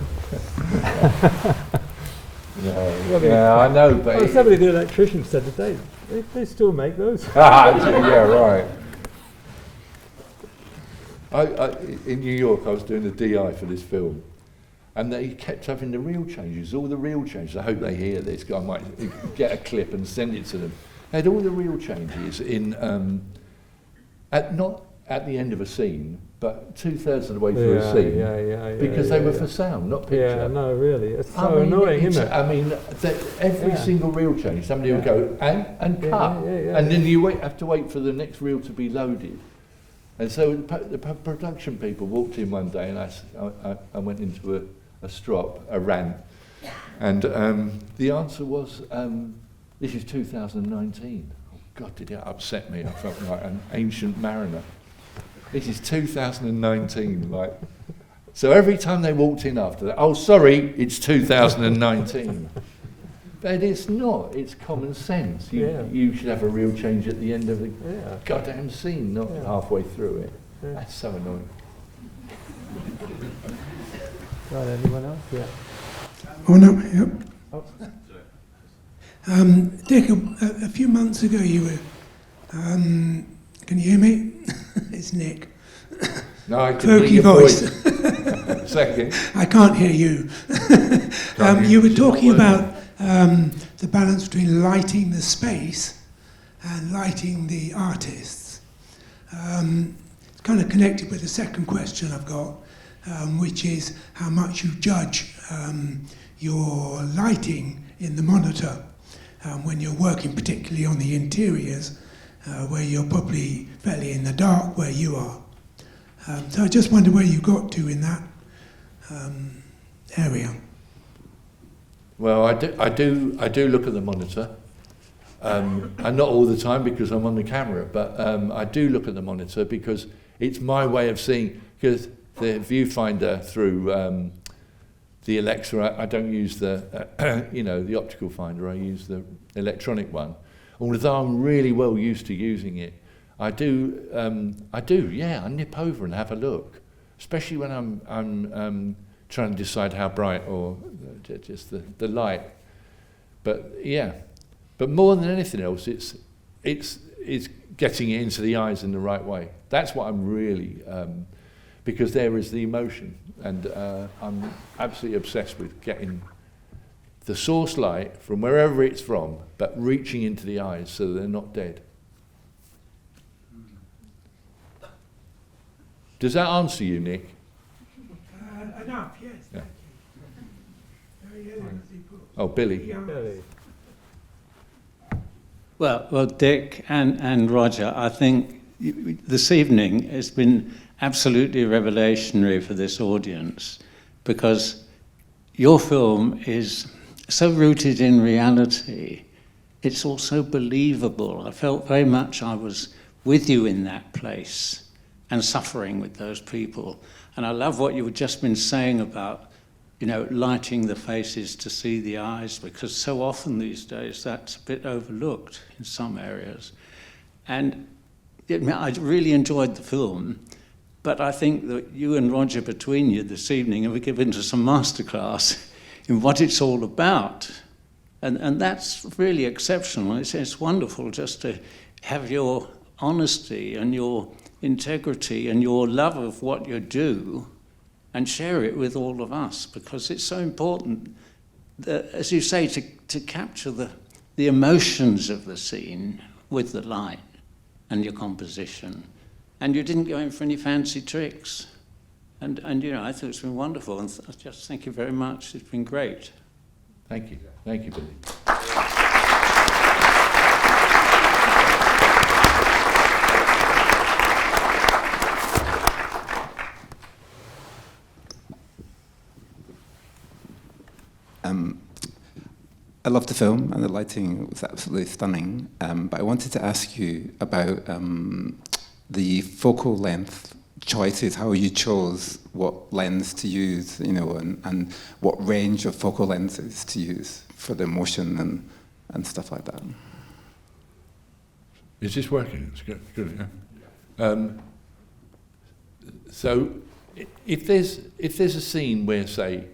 Yeah, I know, but Well, somebody, the electrician, said today, they still make those. yeah, right. In New York, I was doing the DI for this film, and they kept having the reel changes, all the reel changes. I hope they hear this. I might get a clip and send it to them. They had all the reel changes in, not at the end of a scene, but 2/3 of the way through a scene, because they were for sound, not picture. Yeah, no, really, it's so annoying, isn't it? I mean, every single reel change, somebody will go and cut, and then you have to wait for the next reel to be loaded. And so the production people walked in one day, and I went into a rant, and the answer was, this is 2019. Oh God, did it upset me? I felt like an ancient mariner. This is 2019, like. So every time they walked in after that, oh sorry, it's 2019. But it's not, it's common sense. You should have a real change at the end of the goddamn scene, not halfway through it. Yeah. That's so annoying. Right, anyone else? Yeah. Oh no, yep. Oh. Dick, a few months ago you were, can you hear me? It's Nick. No, I can hear Croaky your voice. Second. I can't hear you. You were talking about the balance between lighting the space and lighting the artists. It's kind of connected with the second question I've got, which is how much you judge your lighting in the monitor when you're working particularly on the interiors, where you're probably fairly in the dark where you are. So I just wonder where you got to in that area. Well, I do look at the monitor, and not all the time because I'm on the camera, but I do look at the monitor because it's my way of seeing, because the viewfinder through the Alexa, I don't use the the optical finder, I use the electronic one. Although I'm really well used to using it, I nip over and have a look, especially when I'm trying to decide how bright or just the light. But more than anything else, it's getting it into the eyes in the right way. That's what I'm really, because there is the emotion, and I'm absolutely obsessed with getting the source light from wherever it's from, but reaching into the eyes so they're not dead. Does that answer you, Nick? Enough, yes. Yeah. Very elegantly put. Oh, Billy. Billy. Well, Dick and Roger, I think this evening has been absolutely revelationary for this audience, because your film is so rooted in reality. It's also believable. I felt very much I was with you in that place and suffering with those people. And I love what you've just been saying about, lighting the faces to see the eyes, because so often these days that's a bit overlooked in some areas. And I really enjoyed the film, but I think that you and Roger between you this evening have given us some masterclass in what it's all about. And that's really exceptional. It's wonderful just to have your honesty and your integrity and your love of what you do and share it with all of us, because it's so important, that, as you say, to capture the emotions of the scene with the light and your composition. And you didn't go in for any fancy tricks. And you know, I thought it's been wonderful, and just thank you very much. It's been great. Thank you. Thank you, Billy. I loved the film, and the lighting was absolutely stunning. But I wanted to ask you about the focal length choices, how you chose what lens to use, you know, and what range of focal lenses to use for the motion and stuff like that. Is this working? It's good, yeah. So, if there's a scene where, say,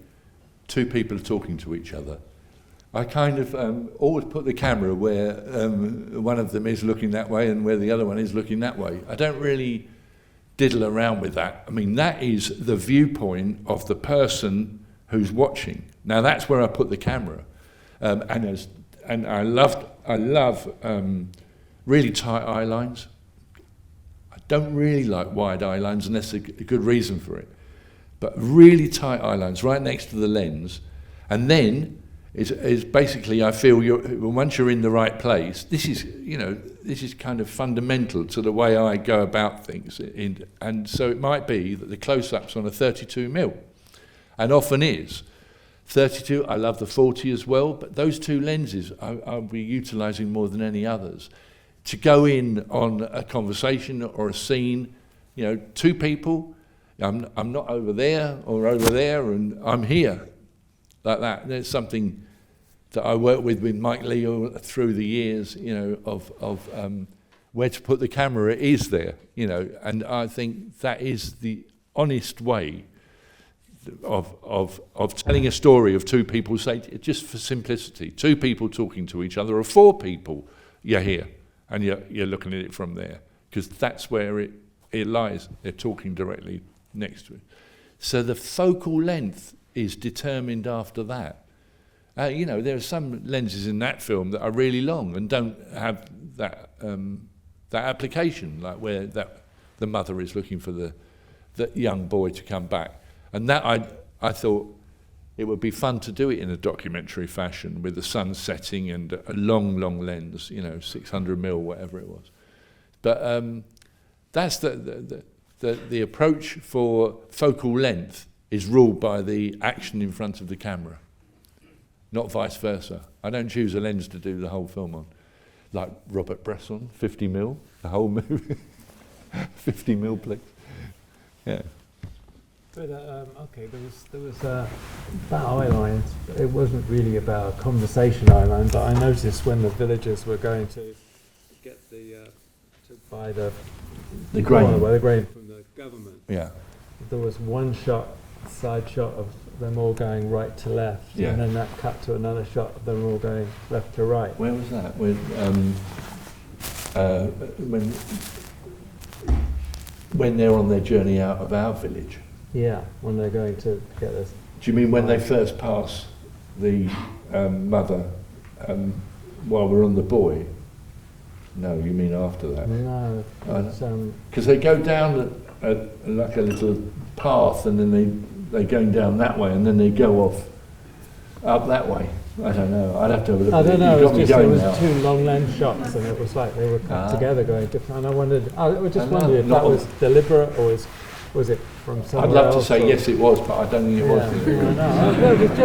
two people are talking to each other, I kind of always put the camera where one of them is looking that way and where the other one is looking that way. I don't really diddle around with that. I mean, that is the viewpoint of the person who's watching. Now, that's where I put the camera. And I love really tight eye lines. I don't really like wide eye lines unless there's a good reason for it. But really tight eye lines right next to the lens, and then is basically, I feel once you're in the right place, this is kind of fundamental to the way I go about things. And so it might be that the close-up's on a 32mm, and often is. 32, I love the 40 as well, but those two lenses I'll be utilising more than any others. To go in on a conversation or a scene, you know, two people, I'm not over there or over there, and I'm here. Like that. There's something that I worked with Mike Lee through the years, you know, of where to put the camera is there, you know, and I think that is the honest way of telling a story of two people, say, just for simplicity, two people talking to each other, or four people, you're here, and you're looking at it from there, because that's where it lies. They're talking directly next to it. So the focal length is determined after that. You know, there are some lenses in that film that are really long and don't have that application, like where the mother is looking for the young boy to come back. And that I thought it would be fun to do it in a documentary fashion with the sun setting and a long lens, you know, 600mm, whatever it was. But that's the approach for focal length is ruled by the action in front of the camera, not vice versa. I don't choose a lens to do the whole film on, like Robert Bresson, 50mm, the whole movie, 50mm, please. Yeah. But okay, there was that eye line. It wasn't really about a conversation eye line, but I noticed when the villagers were going to get to buy the grain, the grain from the government. Yeah. There was one side shot of them all going right to left, yeah. And then that cut to another shot of them all going left to right. Where was that? When they're on their journey out of our village. Yeah, when they're going to get this. Do you mean when they first pass the mother while we're on the boy? No, you mean after that? No, because they go down like a little path, and then they're going down that way, and then they go off up that way. I don't know. I'd have to have a look. I don't know. It was there was two long lens shots, and it was like they were cut together, going different. And I wondered if that was deliberate or was it from somewhere I'd love else, to say yes, it was, but I don't think it was.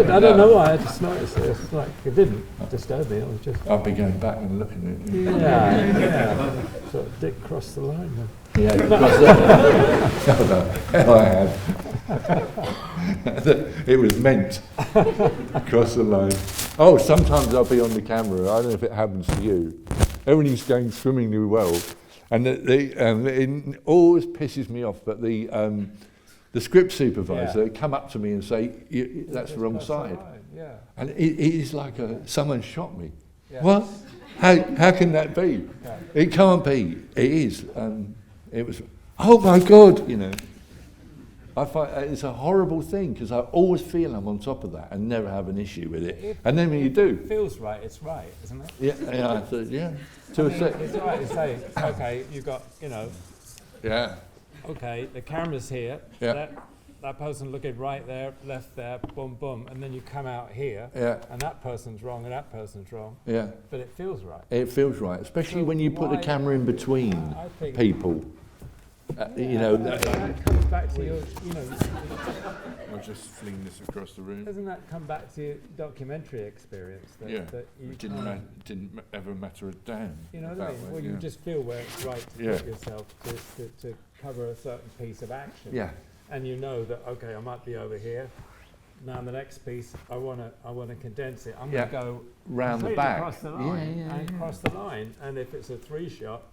I don't know why. I just noticed it. It's like it didn't disturb me. It was just. I'll be going back and looking at it. Yeah. Sort of Dick crossed the line. Then. Yeah, crossed the line. No, hell I have. It was meant. Cross the line. Oh, sometimes I'll be on the camera. I don't know if it happens to you. Everything's going swimmingly well. And it always pisses me off, but the script supervisor come up to me and say, "That's the wrong side." Yeah. And it is like someone shot me. Yeah. What? How can that be? Yeah. It can't be. It is. It was, oh my God, you know. I find it's a horrible thing because I always feel I'm on top of that and never have an issue with it. And then when you do. It feels right, it's right, isn't it? Yeah. To a certain. It's right to say, okay, you've got, you know. Yeah. Okay, the camera's here. Yeah. That person looking right there, left there, boom, boom, and then you come out here, and that person's wrong and that person's wrong. Yeah. But it feels right. It feels right, especially when you put the camera in between people. You know. That comes back to your, you know. I'll just fling this across the room. Doesn't that come back to your documentary experience? That you it didn't ever matter a damn. You know what I mean? Well, you just feel where it's right to put yourself to cover a certain piece of action. Yeah. And you know that, okay, I might be over here. Now the next piece, I wanna condense it. I'm gonna go round the back, across the line, and cross the line. And if it's a 3-shot,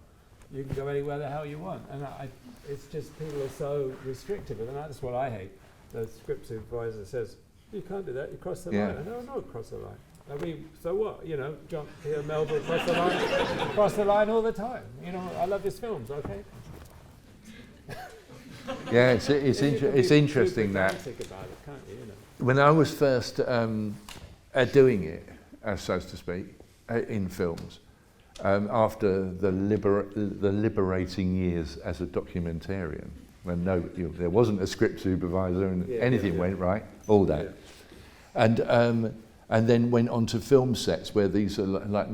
you can go anywhere the hell you want. And it's just people are so restrictive, and that's what I hate. The script supervisor says, "You can't do that. You cross the line." I know, no, cross the line. I mean, so what? You know, John here, Melbourne, cross the line all the time. You know, I love his films. Okay. Yeah, it's interesting that about it, can't you, you know? When I was first doing it, so to speak, in films, after the liberating years as a documentarian, when there wasn't a script supervisor and anything went right, all that, and then went on to film sets where these are like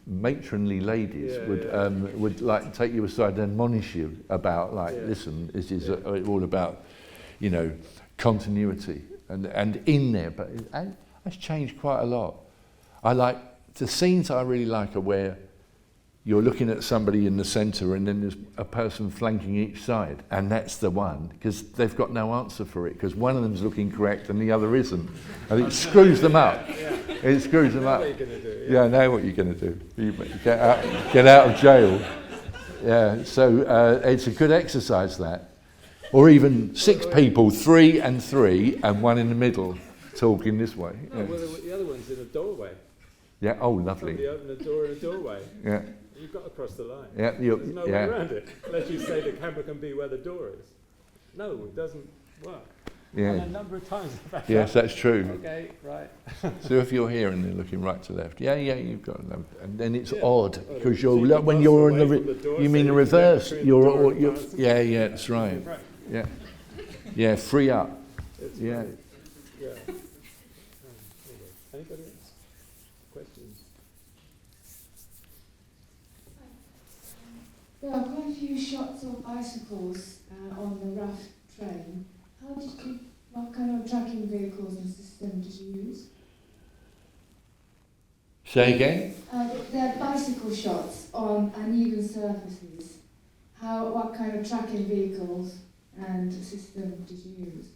matronly ladies would like take you aside and admonish you about listen, this is all about, you know, continuity and in there, but it's changed quite a lot. I like the scenes I really like are where you're looking at somebody in the centre and then there's a person flanking each side, and that's the one, because they've got no answer for it, because one of them's looking correct and the other isn't, and it screws them up. It screws them up. I know what you're going to do. You get out of jail. Yeah, so it's a good exercise, that. Or even 6 people, 3 and 3, and one in the middle, talking this way. No, well, the other one's in a doorway. Yeah, oh, lovely. Somebody opened a door in a doorway. Yeah. You've got to cross the line. Yeah, there's no way around it, unless you say the camera can be where the door is. No, it doesn't work. Yeah. And a number of times. Yes, that's true. Okay, right. So if you're here and they're looking right to left, you've got a number, and then it's odd because when you're in the you mean the reverse? You're that's right. Yeah, free up. Yeah. Anybody else? Questions? There are quite a few shots of bicycles on the rough train. What kind of tracking vehicles and system did you use? Say again? There are bicycle shots on uneven surfaces. What kind of tracking vehicles and system did you use?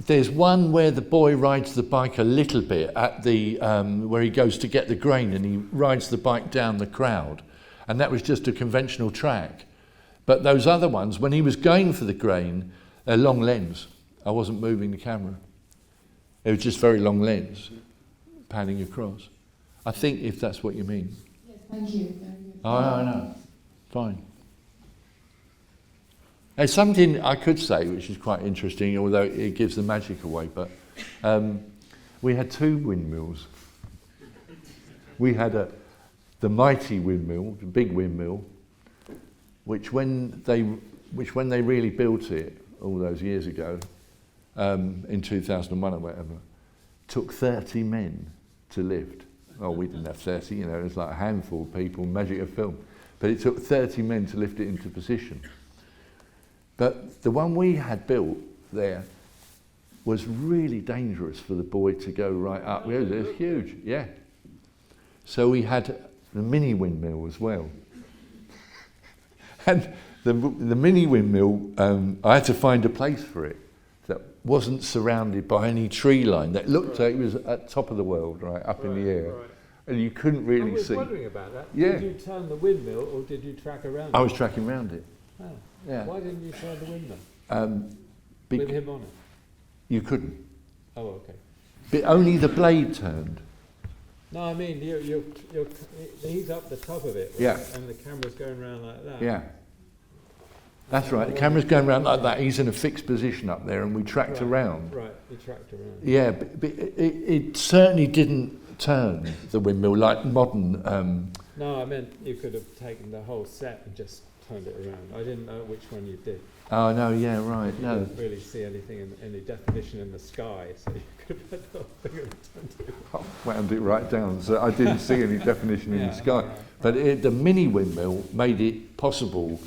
There's one where the boy rides the bike a little bit at the where he goes to get the grain and he rides the bike down the crowd, and that was just a conventional track. But those other ones, when he was going for the grain, they're long lens. I wasn't moving the camera. It was just very long lens, panning across. I think if that's what you mean. Yes, thank you. I know. Fine. There's something I could say which is quite interesting, although it gives the magic away, but we had 2 windmills. We had the mighty windmill, the big windmill, which when they really built it all those years ago, in 2001 or whatever, took 30 men to lift. Oh, we didn't have 30, it was like a handful of people, magic of film. But it took 30 men to lift it into position. But the one we had built there was really dangerous for the boy to go right up. It was huge, yeah. So we had the mini windmill as well. And the mini windmill, I had to find a place for it that wasn't surrounded by any tree line, that looked like it was at top of the world, right, up in the air. Right. And you couldn't really see. I was wondering about that. Yeah. Did you turn the windmill or did you track around it? I was tracking around it. Oh. Yeah. Why didn't you turn the windmill? With him on it? You couldn't. Oh, okay. But only the blade turned. No, I mean, he's up the top of it, right? Yeah. And the camera's going around like that. Yeah. That's right. The camera's going around like that. He's in a fixed position up there, and we tracked around. Right, we tracked around. Yeah, but it certainly didn't turn the windmill like modern. No, I meant you could have taken the whole set and just turned it around. I didn't know which one you did. Oh no, yeah, right. You No. didn't really see anything any definition in the sky, so you could have had the whole thing and turned it around. I wound it right down, so I didn't see any definition in the sky. Right. But the mini windmill made it possible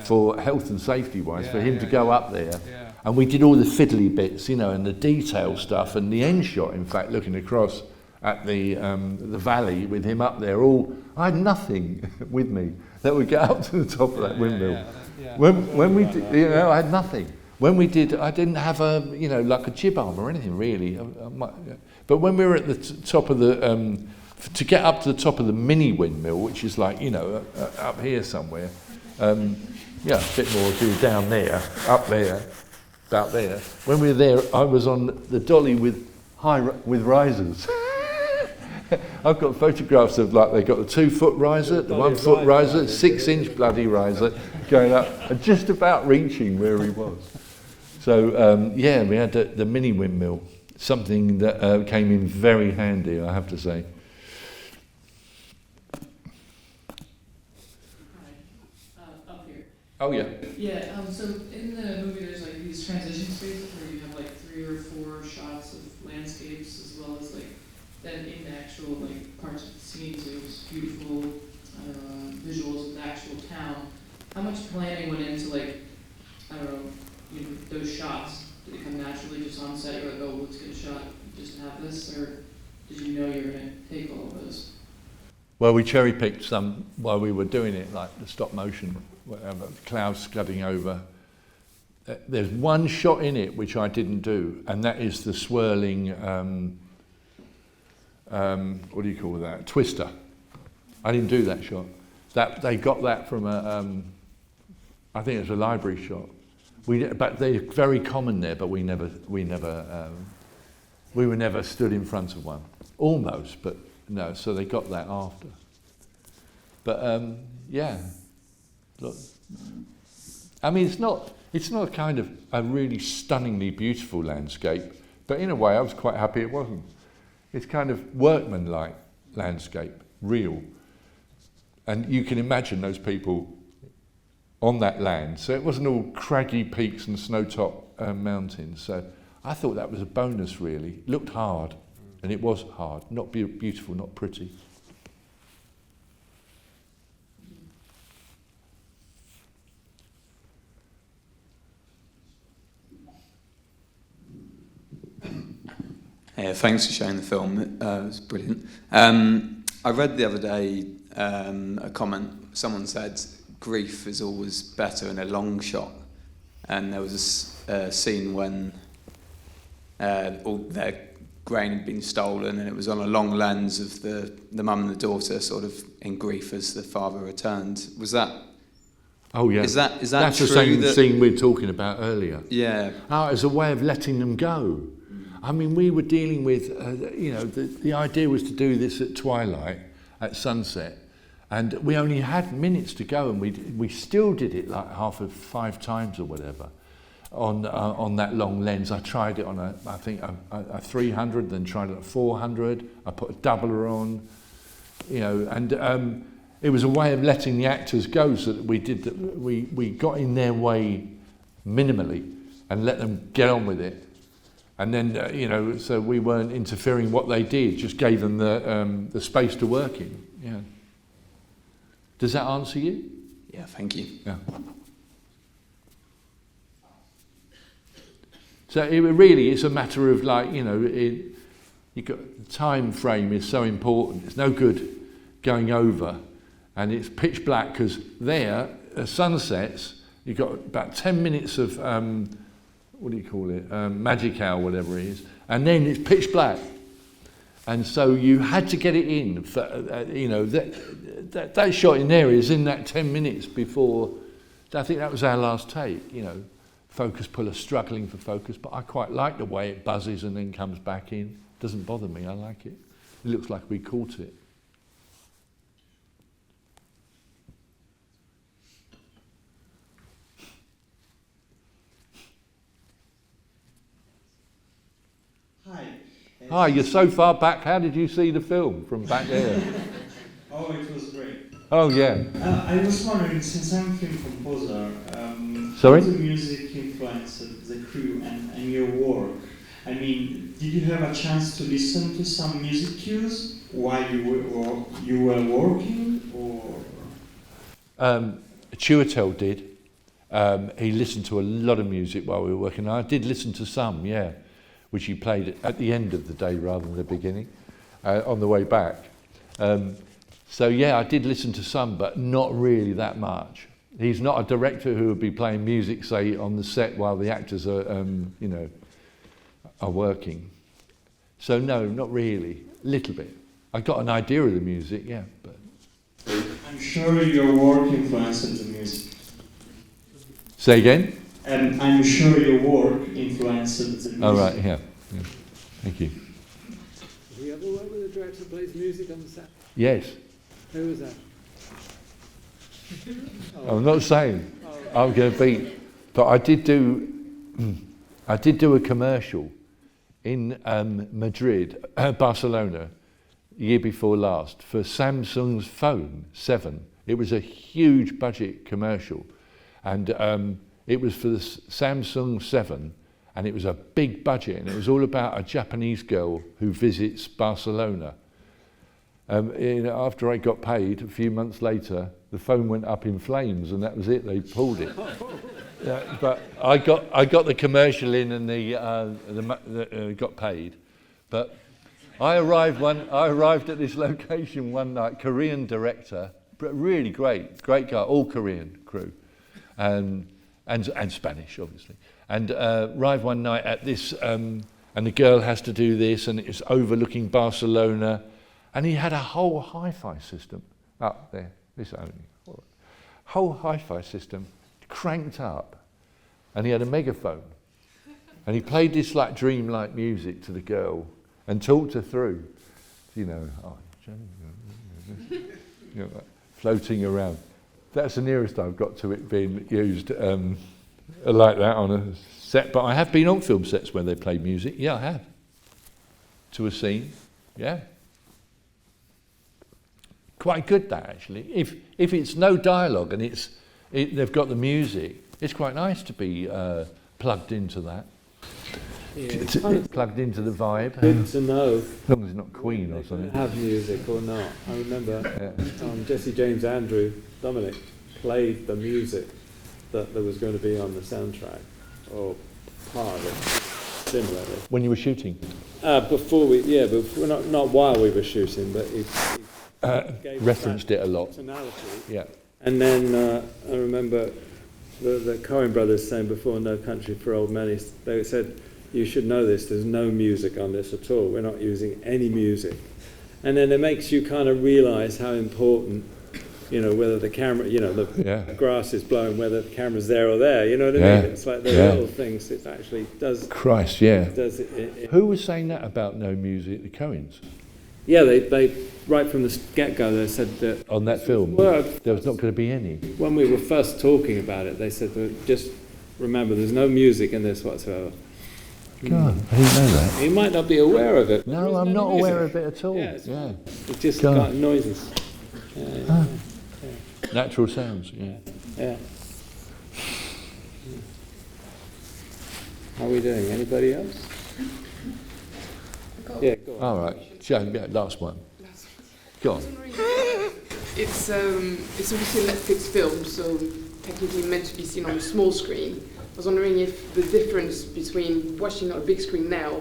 for health and safety wise for him to go up there. Yeah. And we did all the fiddly bits, you know, and the detail stuff, and the end shot, in fact, looking across at the valley with him up there. I had nothing with me that would get up to the top of that windmill. When we did, you know, I had nothing. When we did, I didn't have like a jib arm or anything really. But when we were at the top of the, to get up to the top of the mini windmill, which is like, you know, up here somewhere, a bit more to do down there, up there, about there. When we were there, I was on the dolly with risers. I've got photographs of like they got the 2-foot riser, the 1-foot riser, 6-inch bloody riser going up and just about reaching where he was. So we had the mini windmill, something that came in very handy, I have to say. Up here. Oh yeah. Yeah. So in the movie, there's like these transition spaces where you have like 3 or 4 shots of landscapes as well as like then in the actual like parts of the scene. So it was beautiful visuals of the actual town. How much planning went into like those shots? Did it come naturally just on set? You're like, oh, let's get a shot just to have this, or did you know you were going to take all of those? Well, we cherry picked some while we were doing it, like the stop motion, whatever, clouds scudding over. There's one shot in it which I didn't do, and that is the swirling, what do you call that? Twister. I didn't do that shot. They got that from I think it was a library shot. But they're very common there, but we were never stood in front of one. Almost, but no. So they got that after. But look, I mean, it's not a kind of a really stunningly beautiful landscape, but in a way, I was quite happy it wasn't. It's kind of workmanlike landscape, real, and you can imagine those people on that land. So it wasn't all craggy peaks and snow-top mountains. So I thought that was a bonus, really. It looked hard, and it was hard. Not beautiful, not pretty. Yeah, thanks for showing the film. It was brilliant. I read the other day a comment. Someone said, grief is always better in a long shot, and there was a scene when all their grain had been stolen, and it was on a long lens of the mum and the daughter sort of in grief as the father returned. Was that? Oh yeah. Is that That's true? The same scene we were talking about earlier. Yeah. Oh, as a way of letting them go. I mean, we were dealing with, the idea was to do this at twilight, at sunset. And we only had minutes to go, and we still did it like 5 times or whatever on that long lens. I tried it on a 300, then tried it at 400. I put a doubler on, and it was a way of letting the actors go, so that we got in their way minimally and let them get on with it. And then so we weren't interfering what they did, just gave them the space to work in. Yeah. Does that answer you? Yeah, thank you. Yeah. So it really is a matter of the time frame is so important. It's no good going over, and it's pitch black because there, sunsets, you've got about 10 minutes of what do you call it? Magic hour, whatever it is, and then it's pitch black. And so you had to get it in. That shot in there is in that 10 minutes before. I think that was our last take. Focus puller struggling for focus, but I quite like the way it buzzes and then comes back in. Doesn't bother me, I like it. It looks like we caught it. Hi. Hi, you're so far back. How did you see the film from back there? Oh, it was great. Oh, yeah. I was wondering, since I'm a film composer, Sorry? how the music influenced the crew and your work? I mean, did you have a chance to listen to some music cues while you were working, or? Chiwetel did. He listened to a lot of music while we were working. I did listen to some, yeah, which he played at the end of the day rather than the beginning, on the way back. So yeah, I did listen to some, but not really that much. He's not a director who would be playing music, say, on the set while the actors are, are working. So no, not really. A little bit. I got an idea of the music, yeah, but. I'm sure your work influenced the music. Say again? And I'm sure your work influenced the music. Oh right, yeah. Thank you. Have you ever worked with a director who plays music on the set? Yes. Who was that? I'm not saying I'm going to beat, but I did do a commercial in Madrid, Barcelona, year before last, for Samsung's phone 7. It was a huge budget commercial, and it was for the Samsung 7, and it was a big budget, and it was all about a Japanese girl who visits Barcelona. After I got paid, a few months later, the phone went up in flames, and that was it. They pulled it. But I got the commercial in, and got paid. But I arrived at this location one night. Korean director, really great guy, all Korean crew, and Spanish obviously. And arrived one night at this, and the girl has to do this, and it's overlooking Barcelona. And he had a whole hi-fi system up there, this only, whole hi-fi system cranked up, and he had a megaphone, and he played this like dreamlike music to the girl and talked her through, floating around. That's the nearest I've got to it being used like that on a set. But I have been on film sets where they play music. Yeah, I have. To a scene, yeah. Quite good, that actually. If it's no dialogue and they've got the music, it's quite nice to be plugged into that. Yeah, plugged into the vibe. Good to know. As long as it's not Queen or something. Have music or not. I remember Jesse James Andrew Dominic played the music that there was going to be on the soundtrack, or part of it, similarly. When you were shooting? Before not while we were shooting, but he referenced it a lot. Tonality. Yeah. And then I remember the Coen brothers saying before No Country for Old Men, they said, you should know this, there's no music on this at all. We're not using any music. And then it makes you kind of realise how important, whether the camera, the grass is blowing, whether the camera's there or there, you know what I mean? It's like the little things it actually does. Christ, yeah. Does it. Who was saying that about no music? The Coens? Yeah, they right from the get-go, they said that... On that film, there was not going to be any. When we were first talking about it, they said, just remember, there's no music in this whatsoever. God, I didn't know that. You might not be aware of it. No, I'm not aware of it at all. Yeah, it's just got noises. Yeah. Natural sounds, Yeah. How are we doing? Anybody else? Yeah, go on. All right, Joan, last one. Go on. It's obviously a Netflix film, so technically meant to be seen on a small screen. I was wondering if the difference between watching on a big screen now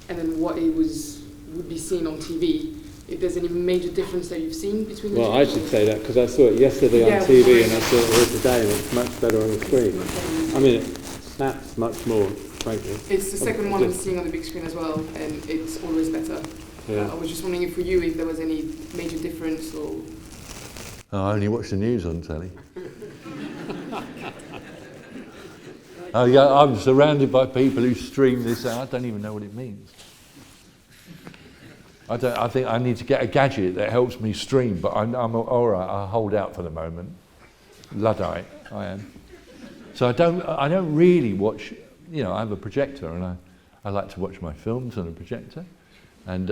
and then what it would be seen on TV, if there's any major difference that you've seen between the two. Well, I should say that because I saw it yesterday on TV and I saw it here today, and it's much better on the screen. I mean, it snaps much more, frankly. It's the second one I'm seeing on the big screen as well, and it's always better. Yeah. I was just wondering for you if there was any major difference or... I only watch the news on telly. I'm surrounded by people who stream this out. I don't even know what it means. I think I need to get a gadget that helps me stream, but I'm all right. I'll hold out for the moment. Luddite, I am. So I don't really watch. You know, I have a projector, and I like to watch my films on a projector, and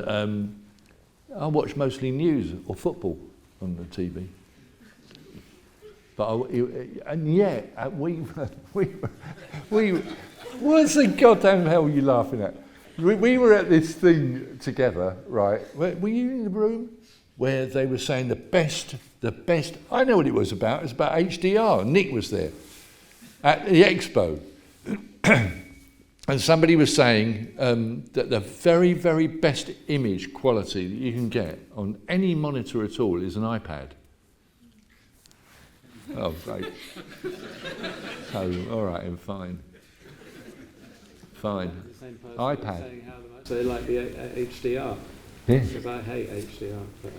I watch mostly news or football on the TV. But and yet we what's the goddamn hell are you laughing at? We were at this thing together, right? Were you in the room where they were saying the best? I know what it was about. It was about HDR. Nick was there at the expo, and somebody was saying that the very, very best image quality that you can get on any monitor at all is an iPad. Oh, great. So, all right, and fine. Fine. iPad. Saying how much they like the HDR. Yeah. Because I hate HDR. But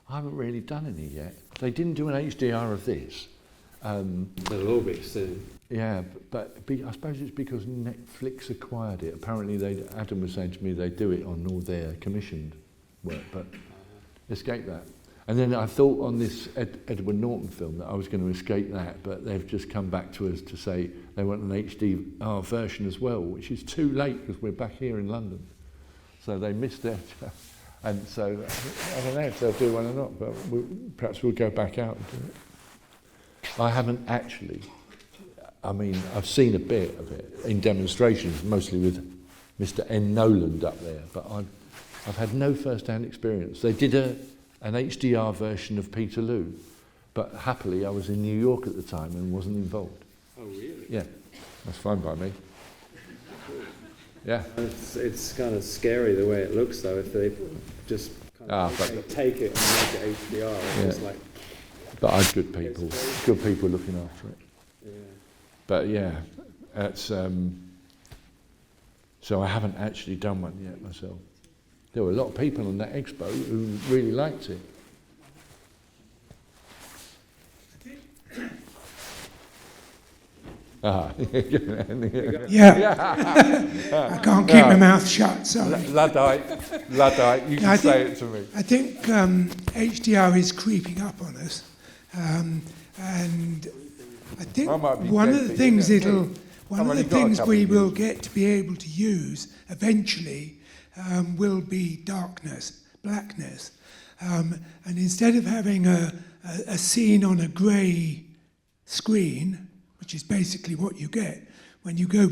I haven't really done any yet. They didn't do an HDR of this. They'll all be soon. Yeah, but I suppose it's because Netflix acquired it. Apparently, Adam was saying to me they do it on all their commissioned work, but escape that. And then I thought on this Edward Norton film that I was going to escape that, but they've just come back to us to say they want an HDR version as well, which is too late because we're back here in London. So they missed it. And so I don't know if they'll do one or not, but perhaps we'll go back out and do it. I haven't actually. I mean, I've seen a bit of it in demonstrations, mostly with Mr. N. Noland up there, but I've had no first-hand experience. They did an HDR version of Peterloo, but happily I was in New York at the time and wasn't involved. Oh, really? Yeah, that's fine by me. Yeah. It's kind of scary the way it looks, though, if they just kind of take it and make it HDR. It's like... But I had good people looking after it. Yeah. But yeah, that's so I haven't actually done one yet myself. There were a lot of people on that expo who really liked it. Yeah. I can't keep my mouth shut, sorry. Luddite, you can say it to me. I think HDR is creeping up on us. And I think one of the things we will get to be able to use eventually will be darkness, blackness. And instead of having a scene on a grey screen, which is basically what you get, when you go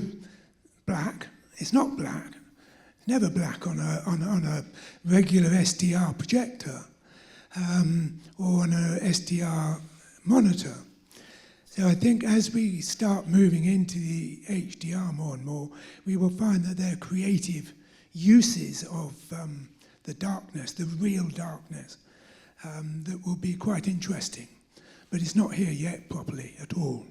black, it's not black. It's never black on a regular SDR projector or on a SDR monitor. So I think as we start moving into the HDR more and more, we will find that there are creative uses of the darkness, the real darkness, that will be quite interesting. But it's not here yet properly at all.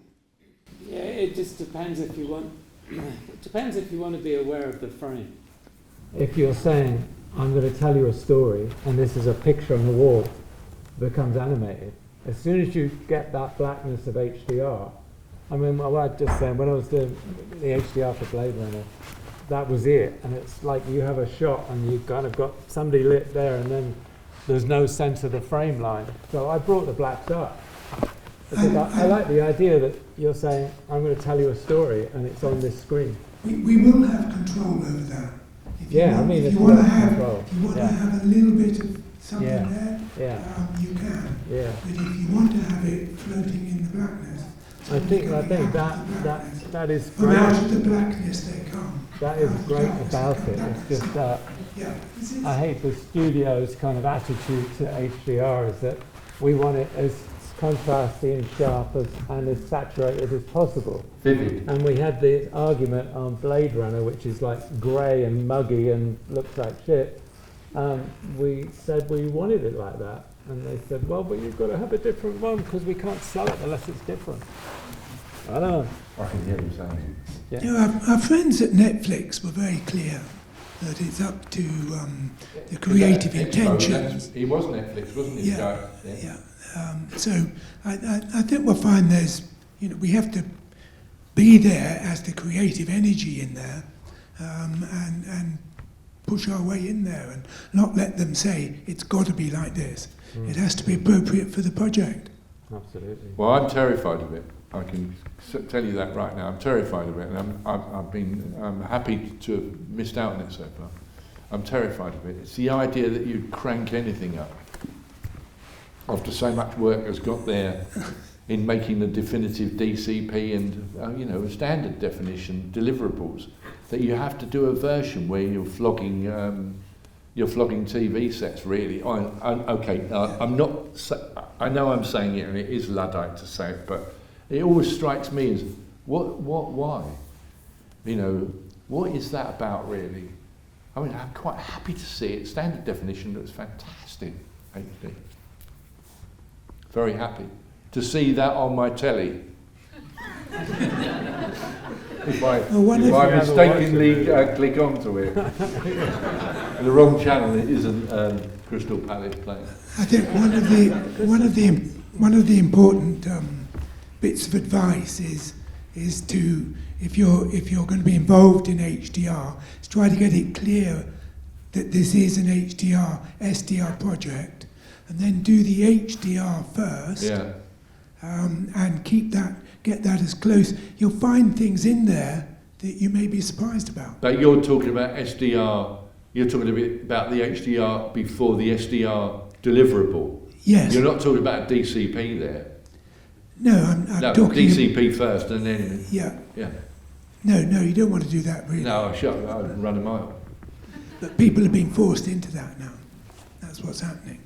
Yeah, it just depends if you want. It depends if you want to be aware of the frame. If you're saying, I'm going to tell you a story, and this is a picture on the wall, it becomes animated. As soon as you get that blackness of HDR, I mean, my wife just saying, when I was doing the HDR for Blade Runner, that was it. And it's like you have a shot and you've kind of got somebody lit there and then there's no sense of the frame line. So I brought the blacks up. Because I like the idea that you're saying, I'm going to tell you a story and it's on this screen. We will have control over that. If you want to have a little bit of something there, you can. Yeah. But if you want to have it floating in the blackness, I think that is from great. out of the blackness they come. That is great about it. It's just that I hate the studio's kind of attitude to HDR is that we want it as contrasty and sharp and as saturated as possible. Vivid. And we had the argument on Blade Runner, which is like grey and muggy and looks like shit. We said we wanted it like that. And they said, well, but you've got to have a different one because we can't sell it unless it's different. I don't know. I can hear you saying. Yeah. You know, our friends at Netflix were very clear that it's up to the creative intentions. He was Netflix, wasn't he? Yeah. So I think we'll find we have to be there as the creative energy in there, and push our way in there and not let them say it's got to be like this. It has to be appropriate for the project. Absolutely. Well, I'm terrified of it. I can tell you that right now. I'm terrified of it, and I'm happy to have missed out on it so far. I'm terrified of it. It's the idea that you crank anything up after so much work has got there in making the definitive DCP and standard definition deliverables, that you have to do a version where you're flogging TV sets. Really, I'm not. I know I'm saying it, and it is Luddite to say it, but it always strikes me as why? What is that about, really? I mean, I'm quite happy to see it. Standard definition looks fantastic, HD. Very happy to see that on my telly. if I mistakenly click onto it, and the wrong channel, it isn't Crystal Palace playing. I think one of the important bits of advice is to, if you're going to be involved in HDR, is try to get it clear that this is an SDR project, and then do the HDR first. Yeah. And get that as close. You'll find things in there that you may be surprised about. But you're talking about SDR. You're talking a bit about the HDR before the SDR deliverable. Yes. You're not talking about DCP there. No, I'm talking DCP first, and then. Yeah. Yeah. No, you don't want to do that, really. No, I'd run a mile. But people are being forced into that now. That's what's happening.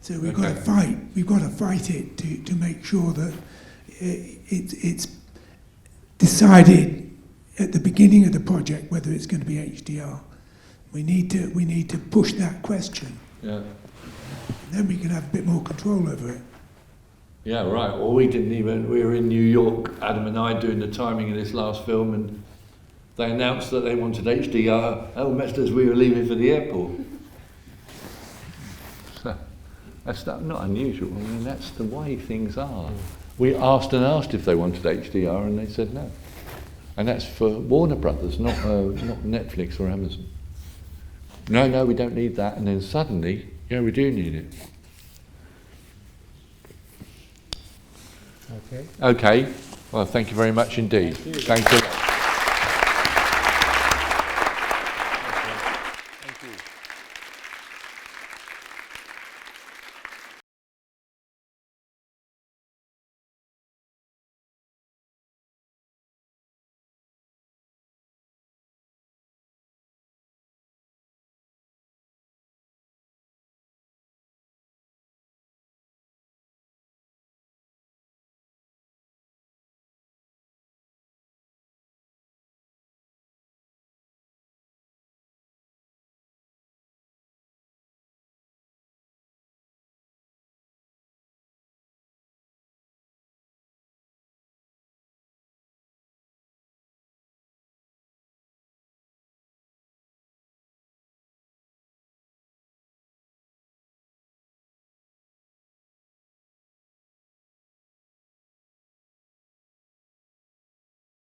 So we've got to fight. We've got to fight it to make sure that it's decided at the beginning of the project whether it's going to be HDR. We need to push that question. Yeah. And then we can have a bit more control over it. Yeah, right. Well, we were in New York, Adam and I, doing the timing of this last film, and they announced that they wanted HDR almost as we were leaving for the airport. So, that's not unusual. I mean, that's the way things are. We asked if they wanted HDR, and they said no. And that's for Warner Brothers, not Netflix or Amazon. No, we don't need that. And then suddenly, yeah, we do need it. Okay. Well, thank you very much indeed. Thank you.